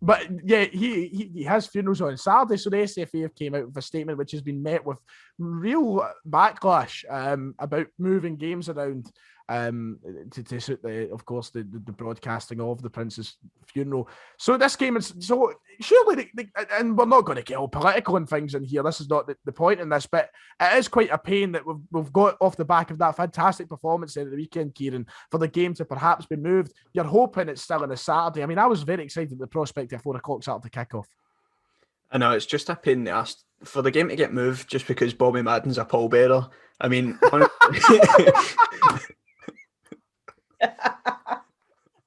[SPEAKER 1] But yeah, he has funerals on Saturday, so the SFA have came out with a statement which has been met with real backlash about moving games around to suit the broadcasting of the Prince's funeral. So this game is surely and we're not going to get all political and things in here. This is not the point in this, but it is quite a pain that we've got off the back of that fantastic performance at the weekend, Kieran, for the game to perhaps be moved. You're hoping it's still on a Saturday. I mean, I was very excited at the prospect of 4 o'clock Saturday kickoff.
[SPEAKER 3] I know, it's just a pain in the ass for the game to get moved just because Bobby Madden's a pallbearer. I mean,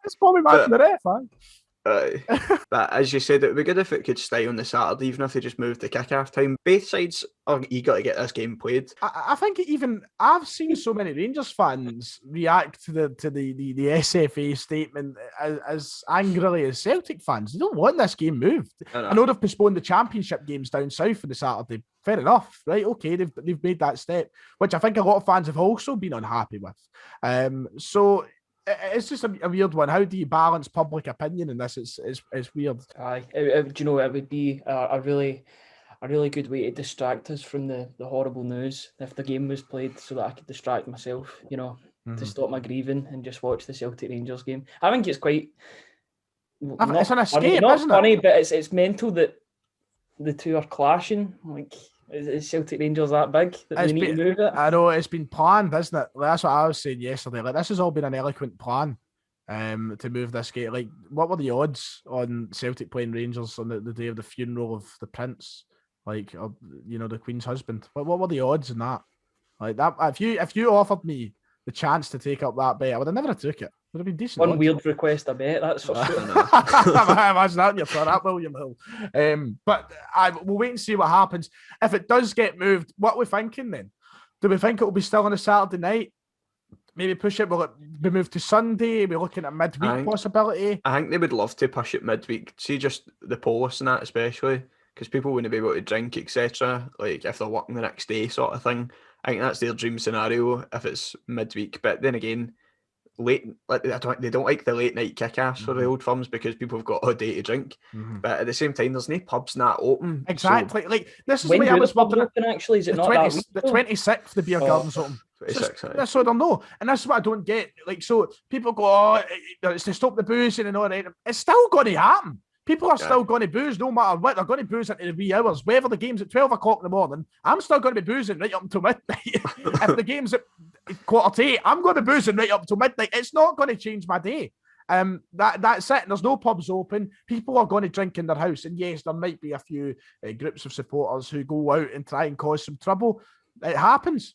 [SPEAKER 1] it's probably Madden the ref,
[SPEAKER 3] but as you said, it would be good if it could stay on the Saturday, even if they just moved the kick-off time. Both sides are eager to get this game played.
[SPEAKER 1] I think even I've seen so many Rangers fans react to the SFA statement as angrily as Celtic fans. They don't want this game moved. I know they've postponed the Championship games down south for the Saturday. Fair enough, right? Okay, they've made that step, which I think a lot of fans have also been unhappy with. So it's just a weird one. How do you balance public opinion in this? It's weird.
[SPEAKER 2] Aye, do you know, it would be a really good way to distract us from the horrible news if the game was played, so that I could distract myself, to stop my grieving and just watch the Celtic Rangers game. I think it's quite.
[SPEAKER 1] It's an escape,
[SPEAKER 2] not
[SPEAKER 1] isn't
[SPEAKER 2] funny,
[SPEAKER 1] it?
[SPEAKER 2] But it's mental that the two are clashing. Like, is Celtic Rangers that big that they need to move it?
[SPEAKER 1] I know, it's been planned, isn't it? That's what I was saying yesterday. Like, this has all been an eloquent plan to move this game. Like, what were the odds on Celtic playing Rangers on the day of the funeral of the Prince? Like, the Queen's husband. What were the odds in that? Like that, if you offered me the chance to take up that bet, I would have never took it. Would have been decent.
[SPEAKER 2] One
[SPEAKER 1] odds.
[SPEAKER 2] weird request, I bet. That's for sure.
[SPEAKER 1] Imagine that in your turn up, William Hill. But we'll wait and see what happens. If it does get moved, what are we thinking then? Do we think it will be still on a Saturday night? Maybe push it. Will it be moved to Sunday? We're looking at midweek possibility.
[SPEAKER 3] I think they would love to push it midweek. See, just the police and that, especially because people wouldn't be able to drink, etc. Like if they're working the next day, sort of thing. I think that's their dream scenario if it's midweek. But then again, they don't like the late night kick-offs for the old firms because people have got a day to drink. But at the same time, there's no pubs not open.
[SPEAKER 1] Exactly.
[SPEAKER 3] So
[SPEAKER 1] like this is
[SPEAKER 2] when
[SPEAKER 1] why I was
[SPEAKER 2] pubs
[SPEAKER 1] wondering.
[SPEAKER 2] open, actually, is it
[SPEAKER 1] The
[SPEAKER 2] not
[SPEAKER 1] 20,
[SPEAKER 2] that week,
[SPEAKER 1] the
[SPEAKER 2] though?
[SPEAKER 1] 26th, the beer garden's open.
[SPEAKER 3] 26,
[SPEAKER 1] That's what I don't know, and that's what I don't get. Like, so people go, "Oh, it's to stop the boozing and all that." It's still going to happen. People are still going to booze no matter what. They're going to booze into the wee hours. Whether the game's at 12 o'clock in the morning, I'm still going to be boozing right up until midnight. If the game's at 7:45, I'm going to be boozing right up until midnight. It's not going to change my day. That's it. There's no pubs open. People are going to drink in their house. And yes, there might be a few groups of supporters who go out and try and cause some trouble. It happens.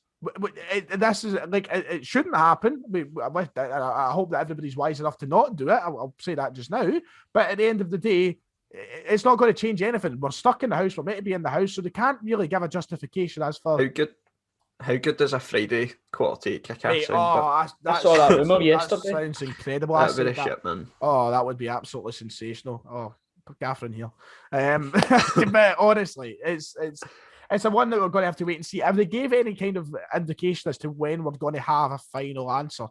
[SPEAKER 1] This is like it shouldn't happen. I hope that everybody's wise enough to not do it. I'll say that just now. But at the end of the day, it's not going to change anything. We're stuck in the house. We're meant to be in the house, so they can't really give a justification as for
[SPEAKER 3] how good does a Friday quarter kick-off sound?
[SPEAKER 2] I saw that rumour yesterday.
[SPEAKER 1] That sounds incredible.
[SPEAKER 3] That'd be the shit, man.
[SPEAKER 1] Oh, that would be absolutely sensational. Oh, put Gaffer in here. But honestly, it's a one that we're going to have to wait and see. Have they gave any kind of indication as to when we're going to have a final answer?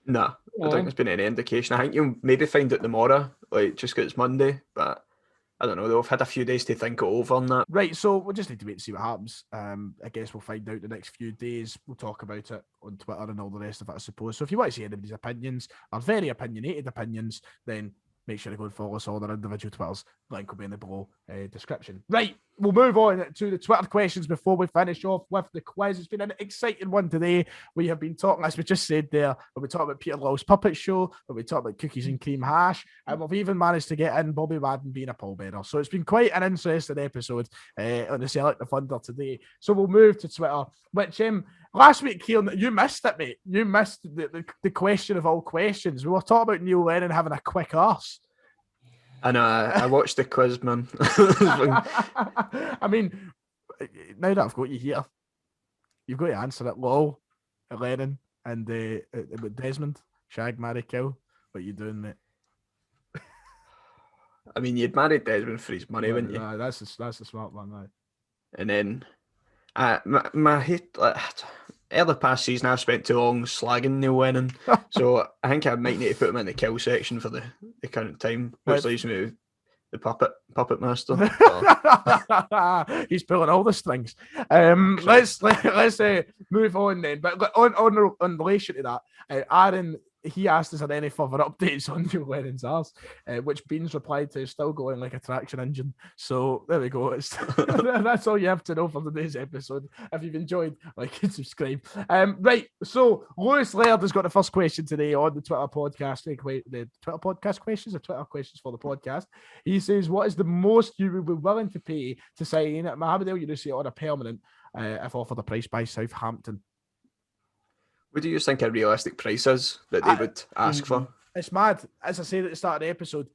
[SPEAKER 3] No, I don't think there's been any indication. I think you'll maybe find out tomorrow, like just because it's Monday, but I don't know. They've had a few days to think it over on that.
[SPEAKER 1] Right, so we'll just need to wait and see what happens. I guess we'll find out the next few days. We'll talk about it on Twitter and all the rest of it, I suppose. So if you want to see anybody's opinions, or very opinionated opinions, then make sure to go and follow us on our individual Twitters. Link will be in the below description. Right, we'll move on to the Twitter questions before we finish off with the quiz. It's been an exciting one today. We have been talking, as we just said there, we'll be talking about Peter Law's Puppet Show, we'll be talking about cookies and cream hash, and we've even managed to get in Bobby Madden being a pallbearer. So it's been quite an interesting episode on the Select the Thunder today. So we'll move to Twitter, which last week, Kieran, you missed it, mate. You missed the question of all questions. We were talking about Neil Lennon having a quick arse.
[SPEAKER 3] I know, I watched the quiz, man.
[SPEAKER 1] I mean, now that I've got you here, you've got to answer it. Lol, Lennon, and Desmond, Shag, marry, kill. What are you doing, mate?
[SPEAKER 3] I mean, you'd marry Desmond for his money, wouldn't you?
[SPEAKER 1] That's a smart one, right?
[SPEAKER 3] And then, my hate, early past season, I've spent too long slagging Neil Lennon, so I think I might need to put him in the kill section for the current time, which leaves me with the puppet master.
[SPEAKER 1] He's pulling all the strings. Let's move on then. But on relation to that, Aaron, he asked us are there any further updates on Neil Lennon's arse, which Beans replied to still going like a traction engine. So there we go. That's all you have to know for today's episode. If you've enjoyed, like and subscribe. Right, so Lewis Laird has got the first question today on the Twitter podcast. The Twitter podcast questions, or Twitter questions for the podcast. He says, what is the most you would be willing to pay to sign Mohamed El Younousi on a permanent if offered a price by Southampton?
[SPEAKER 3] What do you think a realistic price is that they would ask for?
[SPEAKER 1] It's mad. As I said at the start of the episode,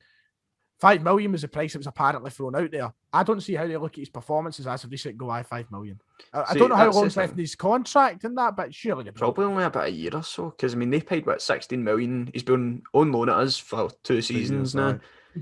[SPEAKER 1] 5 million was the price that was apparently thrown out there. I don't see how they look at his performances as of recent go, 5 million. I don't know how long's left in his contract and that, but surely
[SPEAKER 3] probably only about a year or so. Because I mean, they paid 16 million. He's been on loan at us for 2 seasons now. Right.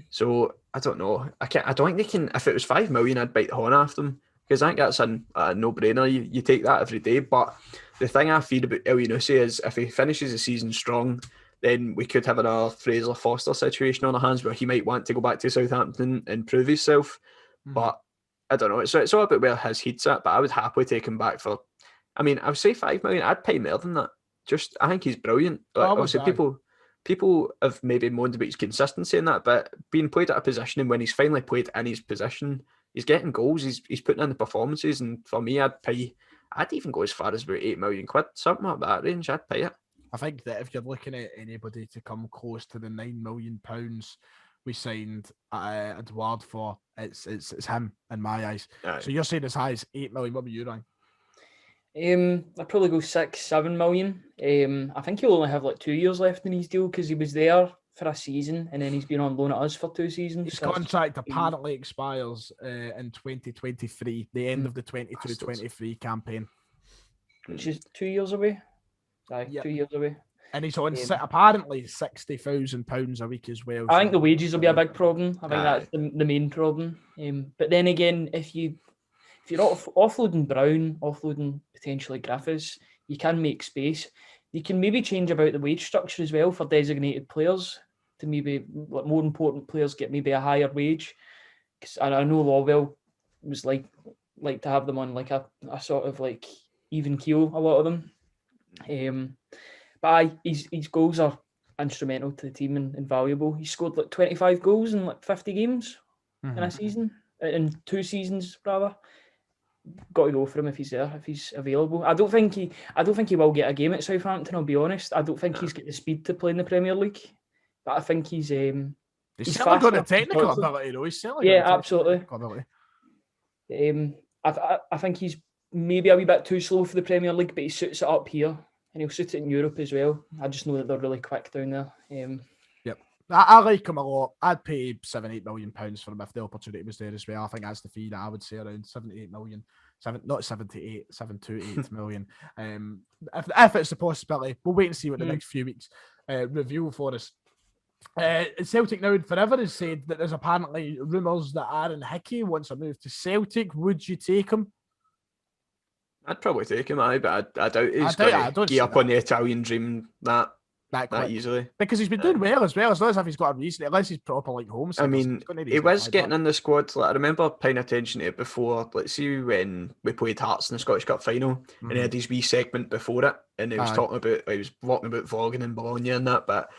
[SPEAKER 3] So I don't know. I don't think they can. If it was 5 million, I'd bite the horn after them. Because I think that's a no-brainer. You take that every day. But the thing I fear about El Younousi is if he finishes the season strong, then we could have another Fraser Foster situation on our hands where he might want to go back to Southampton and prove himself. But I don't know. It's all about where his head's at. But I would happily take him back for. I mean, I would say 5 million. I'd pay more than that. I think he's brilliant. But obviously, people have maybe moaned about his consistency in that. But being played at a position, and when he's finally played in his position, he's getting goals. He's putting in the performances, and for me, I'd even go as far as about £8 million, something like that range. I'd pay it.
[SPEAKER 1] I think that if you're looking at anybody to come close to the £9 million we signed Edouard for, it's him in my eyes. Right. So you're saying as high as 8 million. What were you, Ryan?
[SPEAKER 2] I'd probably go 6-7 million. I think he'll only have like 2 years left in his deal because he was there for a season and then he's been on loan at us for 2 seasons.
[SPEAKER 1] His contract apparently expires in 2023, the end of the 22-23 campaign.
[SPEAKER 2] Which is 2 years away. Aye,
[SPEAKER 1] Yep.
[SPEAKER 2] 2 years away.
[SPEAKER 1] And he's on apparently £60,000 a week as well.
[SPEAKER 2] I think the wages will be a big problem. I think
[SPEAKER 3] Aye.
[SPEAKER 2] that's the main problem. But then again, if you're offloading Brown, offloading potentially Griffiths, you can make space. You can maybe change about the wage structure as well for designated players to maybe more important players get maybe a higher wage. Because I know Lawwell was like to have them on like a sort of like even keel, a lot of them. But his goals are instrumental to the team and valuable. He scored like 25 goals in like 50 games in a season, in 2 seasons rather. Got to go for him if he's there, if he's available. I don't think he will get a game at Southampton. I'll be honest. I don't think he's got the speed to play in the Premier League, but I think he's
[SPEAKER 1] certainly got the technical ability, though. He's certainly
[SPEAKER 2] absolutely. I think he's maybe a wee bit too slow for the Premier League, but he suits it up here, and he'll suit it in Europe as well. I just know that they're really quick down there.
[SPEAKER 1] Yep. I like him a lot. I'd pay £7-8 million for him if the opportunity was there as well. I think that's the fee that I would say around 78 million. Not 78, 728 million. If it's a possibility, we'll wait and see what the next few weeks reveal for us. Celtic now and forever has said that there's apparently rumours that Aaron Hickey wants a move to Celtic. Would you take him?
[SPEAKER 3] I'd probably take him, but I doubt he's going to gear up on the Italian dream that easily.
[SPEAKER 1] Because he's been doing well as well. It's not as if he's got a reason, unless he's proper like home.
[SPEAKER 3] I mean, he was getting in the squad. Like, I remember paying attention to it before. Let's see when we played Hearts in the Scottish Cup final, and he had his wee segment before it, and he was talking about, he was walking about vlogging in Bologna and that. But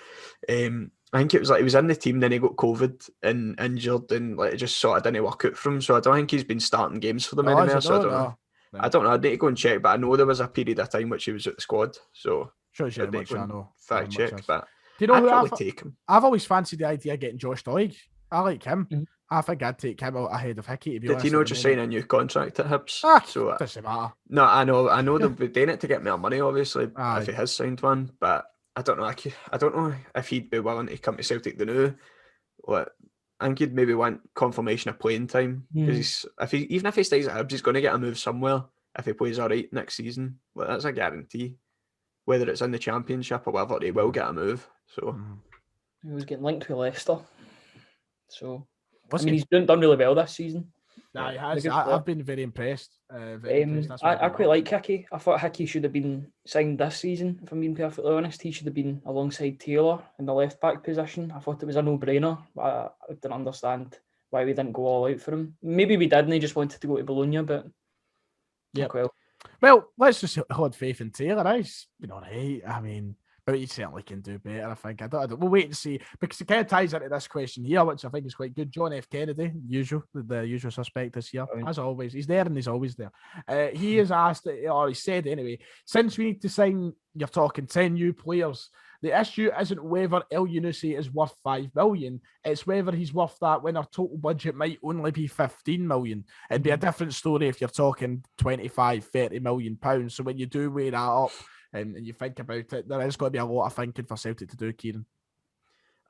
[SPEAKER 3] I think it was like he was in the team, then he got COVID and injured, and like it just sort of didn't work out for him. So I don't think he's been starting games for them anymore. So I don't know. I don't know. I need to go and check, but I know there was a period of time which he was at the squad. So
[SPEAKER 1] sure, I know.
[SPEAKER 3] Fact check, but
[SPEAKER 1] do you know
[SPEAKER 3] I'd
[SPEAKER 1] who
[SPEAKER 3] probably take him.
[SPEAKER 1] I've always fancied the idea of getting Josh Doig. I like him. I think I'd take him out ahead of Hickey. To be honest,
[SPEAKER 3] did he not just sign a new contract at Hibs?
[SPEAKER 1] So doesn't matter.
[SPEAKER 3] No, I know they'll be doing it to get more money, obviously, if he has signed one. But I don't know. I don't know if he'd be willing to come to Celtic the new. What? I think he'd maybe want confirmation of playing time because even if he stays at Hibs, he's going to get a move somewhere. If he plays all right next season, well, that's a guarantee. Whether it's in the Championship or whatever, he will get a move. So
[SPEAKER 2] he was getting linked with Leicester. So he's done really well this season.
[SPEAKER 1] Nah, he has. I've been very impressed.
[SPEAKER 2] I quite like Hickey. I thought Hickey should have been signed this season. If I'm being perfectly honest, he should have been alongside Taylor in the left back position. I thought it was a no-brainer. I didn't understand why we didn't go all out for him. Maybe we did, and he just wanted to go to Bologna, but.
[SPEAKER 1] Yeah. Well, let's just hold faith in Taylor. He's been all right. I mean, but he certainly can do better, I think. I don't, we'll wait and see, because it kind of ties into this question here, which I think is quite good. John F. Kennedy, the usual suspect this year, as always. He's there and he's always there. He has asked, or he said anyway, since we need to sign, you're talking 10 new players, the issue isn't whether El Yunusi is worth 5 million, it's whether he's worth that when our total budget might only be 15 million. It'd be a different story if you're talking 25, 30 million pounds. So when you do weigh that up and you think about it, there is going to be a lot of thinking for Celtic to do, Kieran.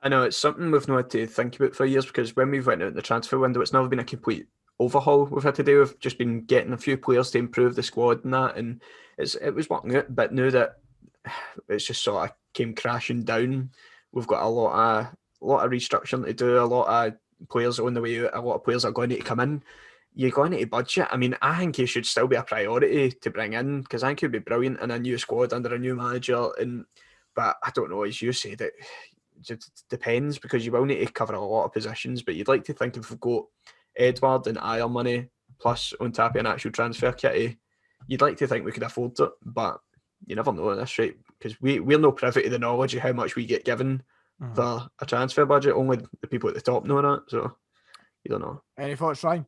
[SPEAKER 3] I know, it's something we've not had to think about for years, because when we've went out in the transfer window, it's never been a complete overhaul we've had to do. We've just been getting a few players to improve the squad and that, and it was working out. But now that it's just sort of came crashing down, we've got a lot of restructuring to do, a lot of players on the way out, a lot of players are going to come in. You're going to budget. I mean, I think he should still be a priority to bring in, because I think he'd be brilliant in a new squad under a new manager. But I don't know, as you said, it just depends, because you will need to cover a lot of positions. But you'd like to think if we've got Edward and Ayer money, plus on top of an actual transfer kitty, you'd like to think we could afford it. But you never know at this rate, because we're not privy to the knowledge of how much we get given for a transfer budget. Only the people at the top know that, so you don't know.
[SPEAKER 1] Any thoughts, Ryan?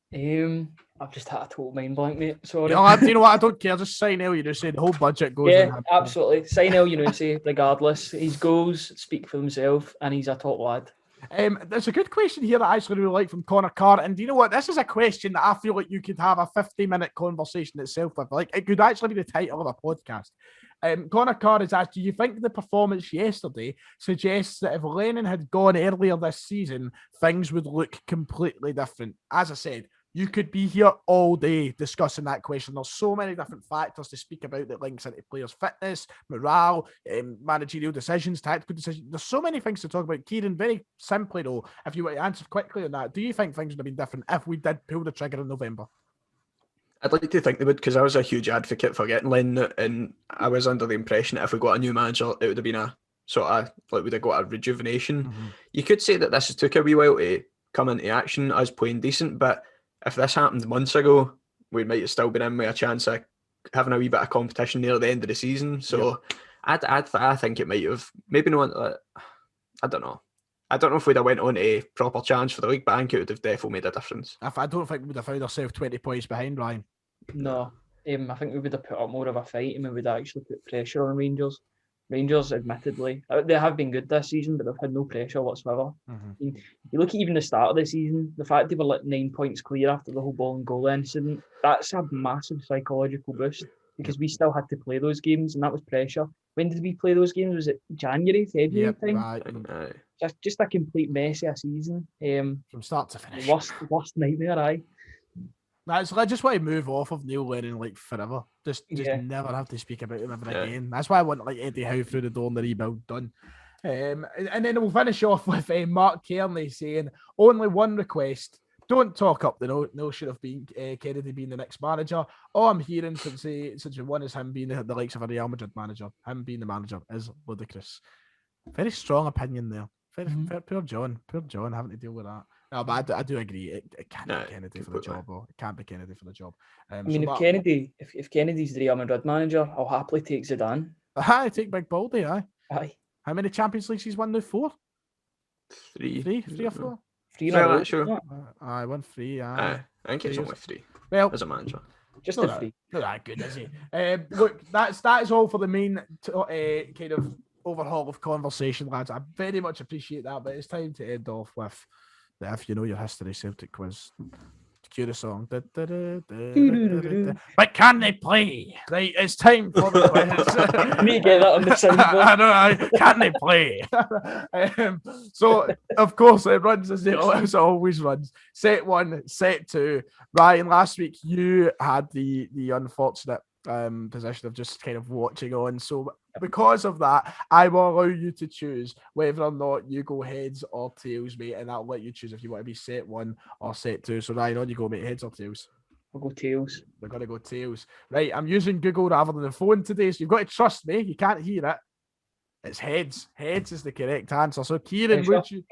[SPEAKER 2] I've just had a total mind blank, mate. Sorry.
[SPEAKER 1] You know what? I don't care. Just sign El Yunusi. The whole budget goes.
[SPEAKER 2] Yeah, absolutely. Sign El Yunusi regardless. His goals speak for themselves, and he's a top lad.
[SPEAKER 1] There's a good question here that I actually really like from Connor Carr. And do you know what? This is a question that I feel like you could have a 50-minute conversation itself with. Like, it could actually be the title of a podcast. Connor Carr has asked, do you think the performance yesterday suggests that if Lennon had gone earlier this season, things would look completely different? As I said, you could be here all day discussing that question. There's so many different factors to speak about that links into players' fitness, morale, managerial decisions, tactical decisions. There's so many things to talk about. Kieran, very simply though, if you were to answer quickly on that, do you think things would have been different if we did pull the trigger in November?
[SPEAKER 3] I'd like to think they would, because I was a huge advocate for getting Lennon, and I was under the impression that if we got a new manager, it would have been a sort of, like, we'd have got a rejuvenation.
[SPEAKER 1] Mm-hmm.
[SPEAKER 3] You could say that this has took a wee while to come into action, us playing decent, but if this happened months ago, we might have still been in with a chance of having a wee bit of competition near the end of the season. So yep. I think it might have, maybe not, I don't know. I don't know if we'd have went on a proper challenge for the league, but I think it would have definitely made a difference.
[SPEAKER 1] I don't think we would have found ourselves 20 points behind, Ryan.
[SPEAKER 2] No, I think we would have put up more of a fight, and we would actually put pressure on Rangers. Rangers, admittedly, they have been good this season, but they've had no pressure whatsoever.
[SPEAKER 1] Mm-hmm.
[SPEAKER 2] You look at even the start of the season, the fact they were like 9 points clear after the whole ball and goal incident, that's a massive psychological boost, because we still had to play those games, and that was pressure. When did we play those games? Was it January, February time?
[SPEAKER 1] Right.
[SPEAKER 2] Just a complete mess of a season.
[SPEAKER 1] From start to finish.
[SPEAKER 2] Worst nightmare, aye.
[SPEAKER 1] I just want to move off of Neil Lennon like forever. Just never have to speak about him ever again. That's why I want like Eddie Howe through the door and the rebuild done. And then we'll finish off with Mark Kearney saying, only one request. Don't talk up the notion of being Kennedy being the next manager. All I'm hearing since one is him being the likes of a Real Madrid manager. Him being the manager is ludicrous. Very strong opinion there. Poor John having to deal with that. No, but I do agree. It can't be Kennedy for the job, or it can't be Kennedy for the job.
[SPEAKER 2] If Kennedy's the Real Madrid manager, I'll happily take Zidane.
[SPEAKER 1] I take Big Baldy.
[SPEAKER 2] Aye.
[SPEAKER 1] How many Champions Leagues he's won now? 4?
[SPEAKER 3] 3
[SPEAKER 1] or 4?
[SPEAKER 2] 3
[SPEAKER 3] no, sure.
[SPEAKER 1] I won 3.
[SPEAKER 3] I think it's only 3.
[SPEAKER 1] Well,
[SPEAKER 3] as a manager,
[SPEAKER 2] just a 3.
[SPEAKER 1] Not that good, is he? Look, that is all for the main kind of overhaul of conversation, lads. I very much appreciate that, but it's time to end off with the If You Know Your History Celtic quiz. Cue the song. But can they play? Right, it's time for the quiz.
[SPEAKER 2] Me get that on the soundboard.
[SPEAKER 1] I know. Can they play? So, of course, it runs as it always runs. Set 1, set 2. Ryan, last week you had the unfortunate position of just kind of watching on. So because of that, I will allow you to choose whether or not you go heads or tails, mate, and I'll let you choose if you want to be set 1 or set 2. So Ryan, on you go, mate. Heads or tails?
[SPEAKER 2] I'll go tails.
[SPEAKER 1] We're gonna go tails. Right, I'm using Google rather than the phone today, so you've got to trust me. You can't hear it. It's heads. Heads is the correct answer. So Kieran, would you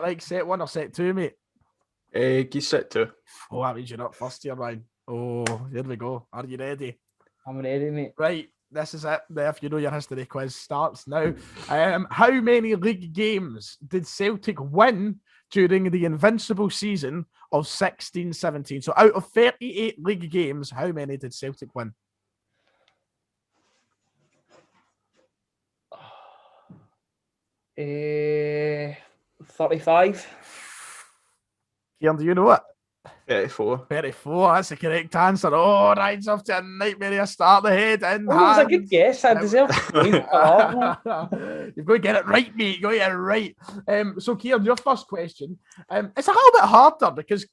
[SPEAKER 1] like set 1 or set 2, mate?
[SPEAKER 3] Give set 2.
[SPEAKER 1] Oh, that means you're not first here, Ryan. Oh, here we go. Are you ready?
[SPEAKER 2] I'm ready, mate. Right,
[SPEAKER 1] this is it. The If You Know Your History quiz starts now. How many league games did Celtic win during the invincible season of 16-17? So out of 38 league games, how many did Celtic win?
[SPEAKER 2] Uh, 35.
[SPEAKER 1] Kieran, do you know it?
[SPEAKER 3] 34.
[SPEAKER 1] 34, that's the correct answer. Oh, Ryan's off to a nightmare start the head in.
[SPEAKER 2] Oh, that was a good guess. I deserve
[SPEAKER 1] You've got to get it right, mate. You've got to get it right. So, Kieran, your first question. It's a little bit harder because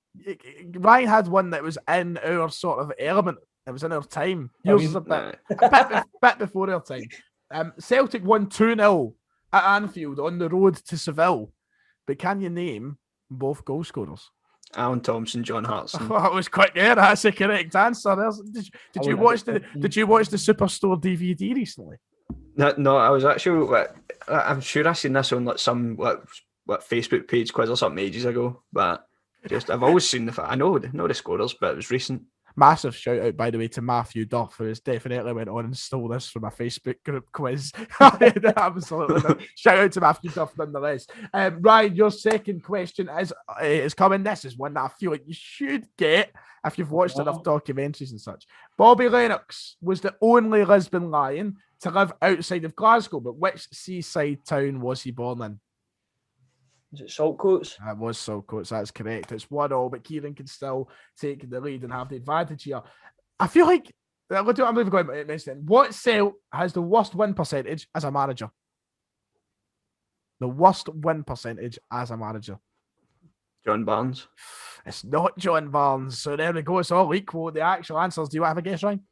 [SPEAKER 1] Ryan had one that was in our sort of element. It was in our time. Yours is a bit before our time. Celtic won 2-0 at Anfield on the road to Seville. But can you name both goal scorers?
[SPEAKER 3] Alan Thompson, John Hartson.
[SPEAKER 1] Oh, that was quick there. That's the correct answer. Did you watch the Superstore DVD recently?
[SPEAKER 3] No, I was actually. I'm sure I seen this on like some Facebook page quiz or something ages ago. But I've always seen I know the scorers, but it was recent.
[SPEAKER 1] Massive shout out, by the way, to Matthew Duff, who has definitely went on and stole this from a Facebook group quiz. Absolutely. Shout out to Matthew Duff nonetheless. Ryan, your second question is coming. This is one that I feel like you should get if you've watched enough documentaries and such. Bobby Lennox was the only Lisbon Lion to live outside of Glasgow, but which seaside town was he born in?
[SPEAKER 2] Is it Saltcoats?
[SPEAKER 1] That was Saltcoats, that's correct. It's 1-1, but Kieran can still take the lead and have the advantage here. I feel like, I'm going to mention what Celt has the worst win percentage as a manager? The worst win percentage as a manager.
[SPEAKER 3] John Barnes.
[SPEAKER 1] It's not John Barnes. So there we go. It's all equal. The actual answers. Do you have a guess, Ryan?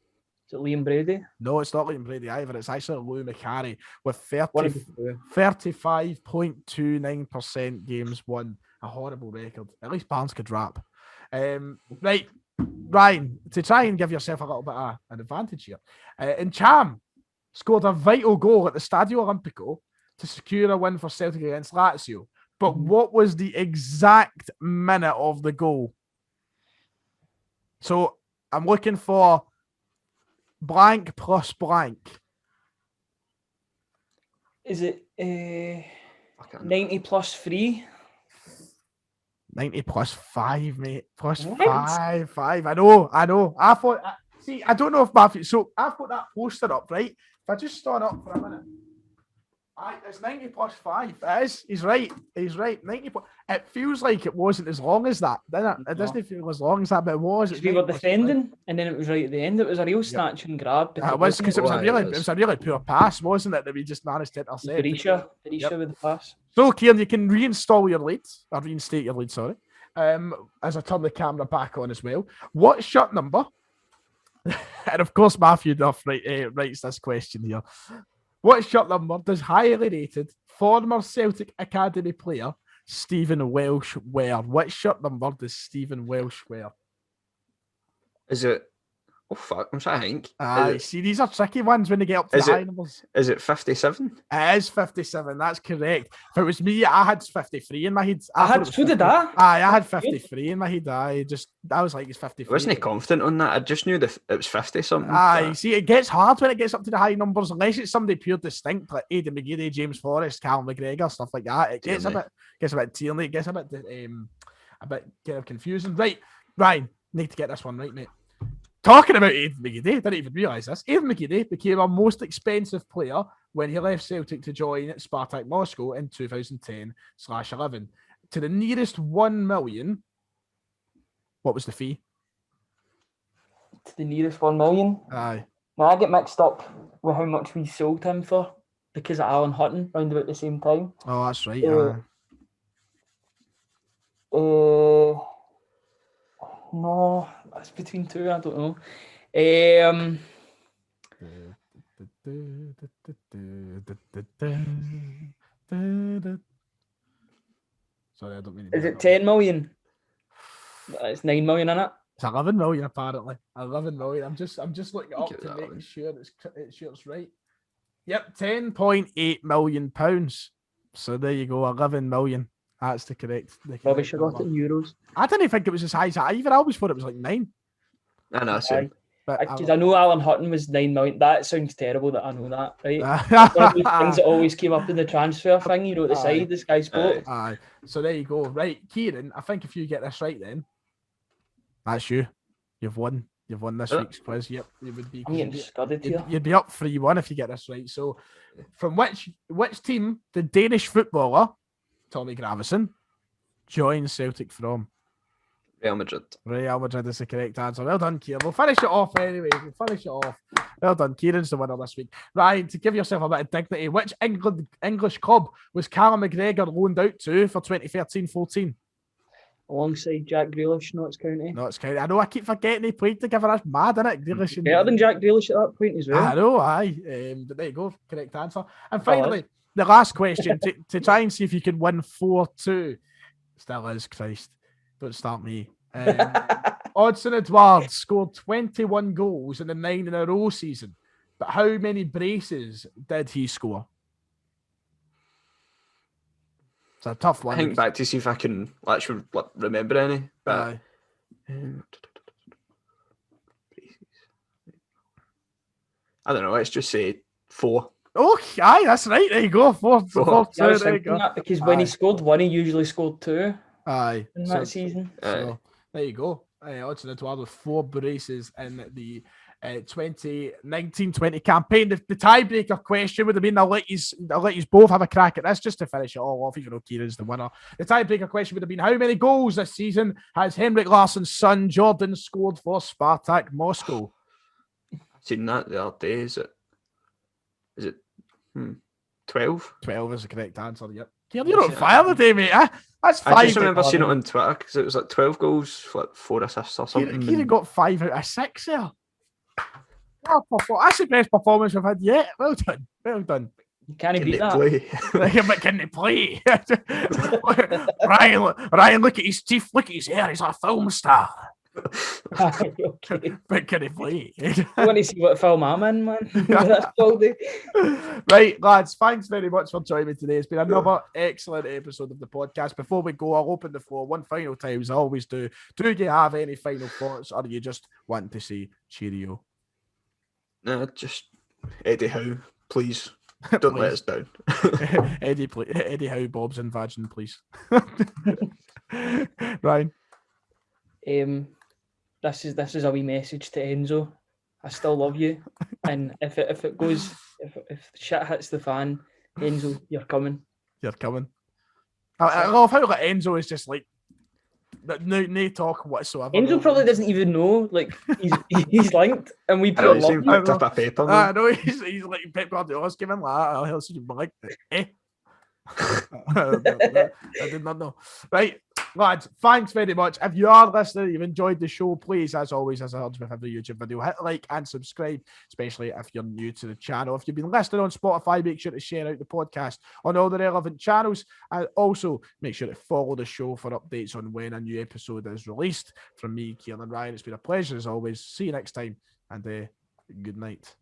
[SPEAKER 2] Is it Liam Brady?
[SPEAKER 1] No, it's not Liam Brady either. It's actually Lou McCarry with 35.29% games won. A horrible record. At least Barnes could rap. Right, Ryan, to try and give yourself a little bit of an advantage here. And Cham scored a vital goal at the Stadio Olimpico to secure a win for Celtic against Lazio. But what was the exact minute of the goal? So I'm looking for blank plus blank.
[SPEAKER 2] Is it 90 plus 3?
[SPEAKER 1] 90 plus 5, mate. Plus
[SPEAKER 2] What?
[SPEAKER 1] 5. I know. I thought, I don't know if Matthew, so I've got that poster up, right? If I just stand up for a minute. It's 90 plus 5. It is. He's right. 90 plus. It feels like it wasn't as long as that, didn't it? It doesn't feel as long as that, but it was.
[SPEAKER 2] We were defending, and then it was right at the end. It was a real snatch and grab.
[SPEAKER 1] It was because it was a really poor pass, wasn't it? That we just managed to intercept.
[SPEAKER 2] Berisha with the pass.
[SPEAKER 1] So, Kieran, you can reinstate your lead, sorry. As I turn the camera back on as well. What shirt number? And of course, Matthew Duff writes this question here. What shirt number does highly rated former Celtic Academy player Stephen Welsh wear? What shirt number does Stephen Welsh wear?
[SPEAKER 3] Is it? Oh fuck! I'm trying to think.
[SPEAKER 1] See, these are tricky ones when they get up to the high numbers.
[SPEAKER 3] Is it 57?
[SPEAKER 1] It is 57. That's correct. If it was me, I had 53 in my head.
[SPEAKER 2] I had
[SPEAKER 1] 53 in my head. I was like, it's 53.
[SPEAKER 3] I wasn't confident on that. I just knew that it was 50 something.
[SPEAKER 1] See, it gets hard when it gets up to the high numbers, unless it's somebody pure distinct like Aidan McGeady, James Forrest, Callum McGregor, stuff like that. It gets a bit Tierney. It gets a bit kind of confusing. Right, Ryan, need to get this one right, mate. Talking about Aidan McGeady, didn't even realise this. Aidan McGeady became our most expensive player when he left Celtic to join Spartak Moscow in 2010/11. To the nearest 1 million, what was the fee?
[SPEAKER 2] To the nearest 1 million?
[SPEAKER 1] Aye.
[SPEAKER 2] Now I get mixed up with how much we sold him for because of Alan Hutton round about the same time.
[SPEAKER 1] Oh, that's right.
[SPEAKER 2] No, that's between two. I don't know.
[SPEAKER 1] Sorry, I don't mean.
[SPEAKER 2] Is it 10 million? It's 9 million in it.
[SPEAKER 1] It's 11 million apparently. 11 million. I'm just looking it up to make sure it's right. Yep, 10.8 million pounds. So there you go, 11 million. That's the correct.
[SPEAKER 2] Probably should have got it in euros.
[SPEAKER 1] I didn't think it was as high as that either. I always thought it was like 9.
[SPEAKER 3] I know, same.
[SPEAKER 2] Because I know Alan Hutton was 9 million. That sounds terrible that I know that, right? One of those things that always came up in the transfer thing, at the side, this guy's quote.
[SPEAKER 1] So there you go. Right, Kieran, I think if you get this right then, that's you. You've won. You've won this week's quiz. Yep, you would be.
[SPEAKER 2] I'm getting scudded here.
[SPEAKER 1] You'd be up 3-1 if you get this right. So, from which team did Danish footballer Tommy Gravesen join Celtic from?
[SPEAKER 3] Real Madrid.
[SPEAKER 1] Real Madrid is the correct answer. Well done, Kieran. We'll finish it off anyway. Well done. Kieran's the winner this week. Ryan, to give yourself a bit of dignity, which English club was Callum McGregor loaned out to for 2013-14?
[SPEAKER 2] Alongside Jack Grealish, Notts County.
[SPEAKER 1] Notts County. I know, I keep forgetting he played together. That's mad, isn't it? Grealish
[SPEAKER 2] Better than Jack Grealish at that point as well.
[SPEAKER 1] I know, but there you go. Correct answer. And finally, the last question to try and see if you can win 4-2. Still is, Christ. Don't start me. Odsonne Edouard scored 21 goals in the 9-in-a-row season. But how many braces did he score? It's a tough one.
[SPEAKER 3] I think back to see if I can actually remember any. But I don't know. Let's just say 4.
[SPEAKER 1] Oh, aye, that's right. There you go. 4. There you go.
[SPEAKER 2] Because when he scored 1, he usually scored 2.
[SPEAKER 1] Aye.
[SPEAKER 2] In that season.
[SPEAKER 1] So there you go. Odsonne Edouard with 4 braces in the 2019-20 campaign. The tiebreaker question would have been, I'll let you both have a crack at this just to finish it all off, even though Kieran's the winner. The tiebreaker question would have been, how many goals this season has Henrik Larsson's son Jordan scored for Spartak Moscow?
[SPEAKER 3] I've seen that the other day. Is it 12?
[SPEAKER 1] 12 is the correct answer, yep. Kieran, you're on fire today, mate. That's 5.
[SPEAKER 3] I just remember seeing it on Twitter because it was like 12 goals, like 4 assists or something.
[SPEAKER 1] Kieran got 5 out of 6 there. That's the best performance we've had yet. Well done. Well done.
[SPEAKER 2] You can't beat that.
[SPEAKER 3] Play?
[SPEAKER 1] Can they play? Ryan, look at his teeth. Look at his hair. He's a film star.
[SPEAKER 2] Okay.
[SPEAKER 1] But can he play?
[SPEAKER 2] I want to see what film I'm in, man. That's all day.
[SPEAKER 1] Right, lads, thanks very much for joining me today. It's been another excellent episode of the podcast. Before we go, I'll open the floor one final time, as I always do. Do you have any final thoughts, or do you just want to say cheerio?
[SPEAKER 3] No, just Eddie Howe, please. Don't let us down.
[SPEAKER 1] Eddie Howe, Bob's and Vagin, please. Ryan?
[SPEAKER 2] This is a wee message to Enzo. I still love you, and if it goes, if shit hits the fan, Enzo, you're coming.
[SPEAKER 1] You're coming. I love how like Enzo is just like no talk whatsoever.
[SPEAKER 2] Enzo probably doesn't even know, like he's linked, and we put
[SPEAKER 3] He's picked up a paper.
[SPEAKER 1] I know he's like Pep Guardiola's giving that. I'll help you like I did not know. Right, lads, thanks very much. If you are listening, you've enjoyed the show, please, as always, as I heard with every YouTube video, hit like and subscribe, especially if you're new to the channel. If you've been listening on Spotify, make sure to share out the podcast on all the relevant channels, and also make sure to follow the show for updates on when a new episode is released. From me, Kieran and Ryan, it's been a pleasure as always. See you next time, and good night.